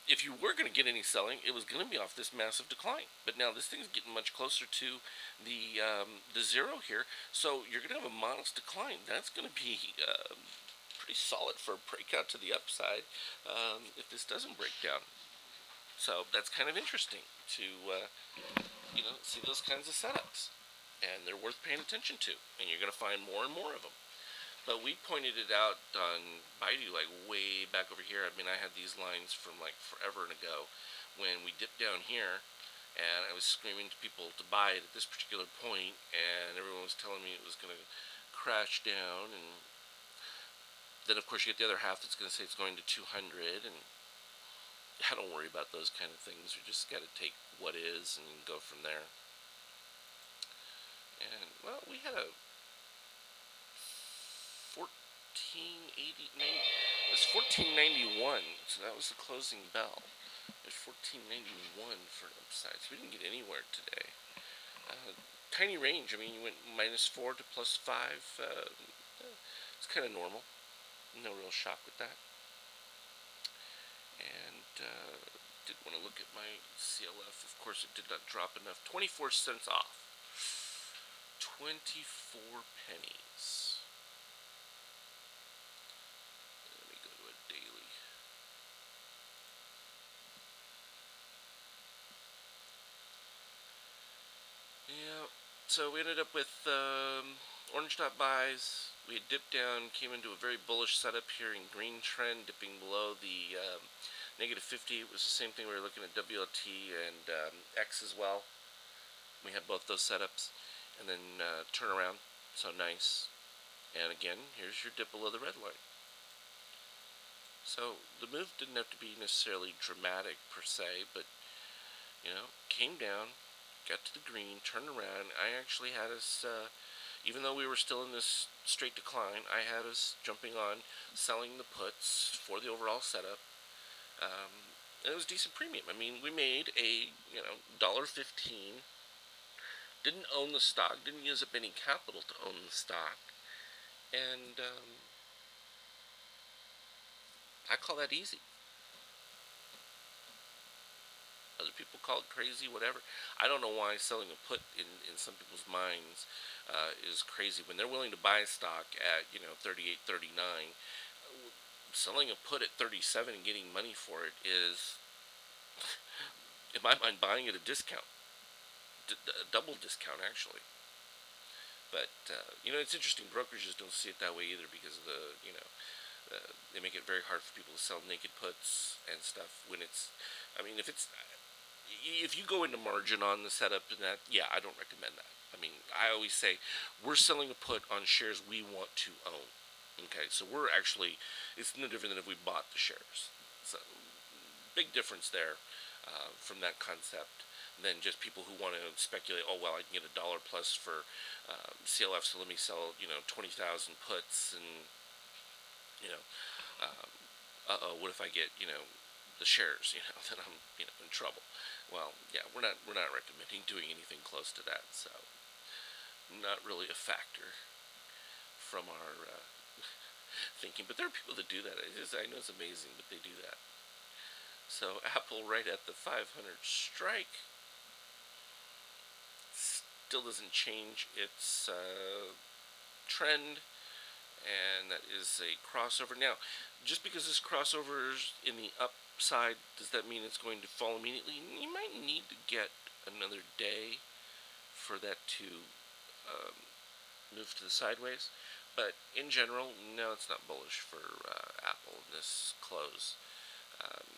if you were going to get any selling, it was going to be off this massive decline. But now this thing's getting much closer to the 0 here, so you're going to have a modest decline. That's going to be pretty solid for a breakout to the upside if this doesn't break down. So that's kind of interesting to see those kinds of setups, and they're worth paying attention to, and you're going to find more and more of them. But we pointed it out on Baidu like way back over here. I mean, I had these lines from like forever ago when we dipped down here, and I was screaming to people to buy it at this particular point, and everyone was telling me it was going to crash down. And then of course you get the other half that's going to say it's going to 200, and I don't worry about those kind of things. We just got to take what is and go from there. And well, we had a 14 It was 1491, so that was the closing bell. It was 1491 for an upside, so we didn't get anywhere today. Tiny range. I mean, you went -4 to +5. It's kind of normal. No real shock with that. And did want to look at my CLF. Of course, it did not drop enough. 24 cents off. 24 pennies. Let me go to a daily. Yeah. So we ended up with orange dot buys. We had dipped down, came into a very bullish setup here in green trend, dipping below the -50. It was the same thing we were looking at WLT and X as well. We had both those setups, and then turn around. So nice. And again, here's your dip below the red line. So the move didn't have to be necessarily dramatic per se, but came down, got to the green, turned around. I actually had us, even though we were still in this straight decline, I had us jumping on, selling the puts for the overall setup. And it was decent premium. I mean, we made a $1.15. Didn't own the stock, didn't use up any capital to own the stock, and I call that easy. Other people call it crazy, whatever. I don't know why selling a put in some people's minds is crazy when they're willing to buy a stock at 38, 39. Selling a put at 37 and getting money for it is, in my mind, buying at a discount, a double discount actually. But it's interesting. Brokerages don't see it that way either because of they make it very hard for people to sell naked puts and stuff when it's. I mean, if you go into margin on the setup and that, yeah, I don't recommend that. I mean, I always say we're selling a put on shares we want to own. Okay, so we're actually, it's no different than if we bought the shares. So big difference there from that concept than just people who want to speculate. Oh well, I can get $1 plus for CLF, so let me sell 20,000 puts and what if I get the shares, then I'm in trouble. Well, yeah, we're not recommending doing anything close to that, so not really a factor from our thinking. But there are people that do that. I know it's amazing, but they do that. So Apple right at the 500 strike still doesn't change its trend, and that is a crossover. Now, just because this crossover is in the upside, does that mean it's going to fall immediately? You might need to get another day for that to move to the sideways. But in general, no, it's not bullish for Apple in this close.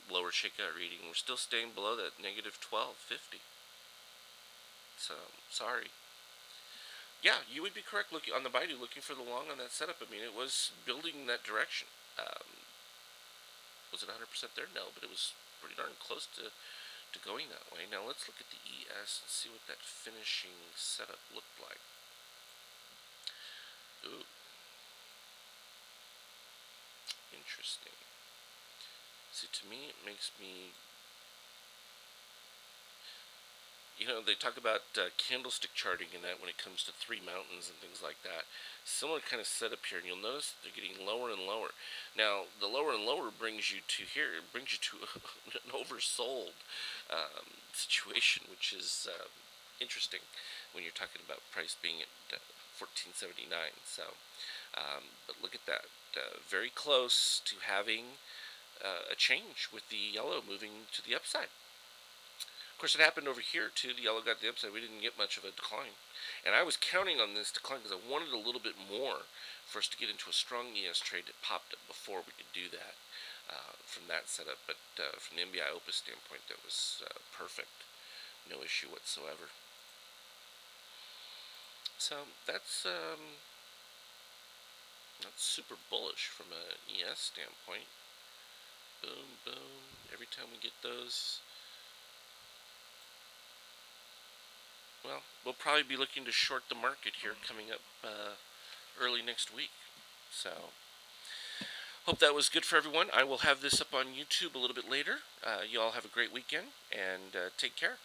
Lower shakeout reading. We're still staying below that -1250. So, sorry. Yeah, you would be correct looking on the Baidu, looking for the long on that setup. I mean, it was building in that direction. Was it 100% there? No, but it was pretty darn close to going that way. Now let's look at the ES and see what that finishing setup looked like. Ooh. Interesting. See, to me, it makes me... they talk about candlestick charting and that when it comes to three mountains and things like that. Similar kind of setup here, and you'll notice they're getting lower and lower. Now, the lower and lower brings you to here. It brings you to an oversold situation, which is interesting when you're talking about price being at 14.79. So, but look at that. Very close to having a change with the yellow moving to the upside. Of course, it happened over here too. The yellow got the upside. We didn't get much of a decline, and I was counting on this decline because I wanted a little bit more for us to get into a strong ES trade that popped up before we could do that from that setup. But from the MBI Opus standpoint, that was perfect, no issue whatsoever. So that's not super bullish from an ES standpoint. Boom, boom. Every time we get those. Well, we'll probably be looking to short the market here coming up early next week. So, Hope that was good for everyone. I will have this up on YouTube a little bit later. You all have a great weekend, and take care.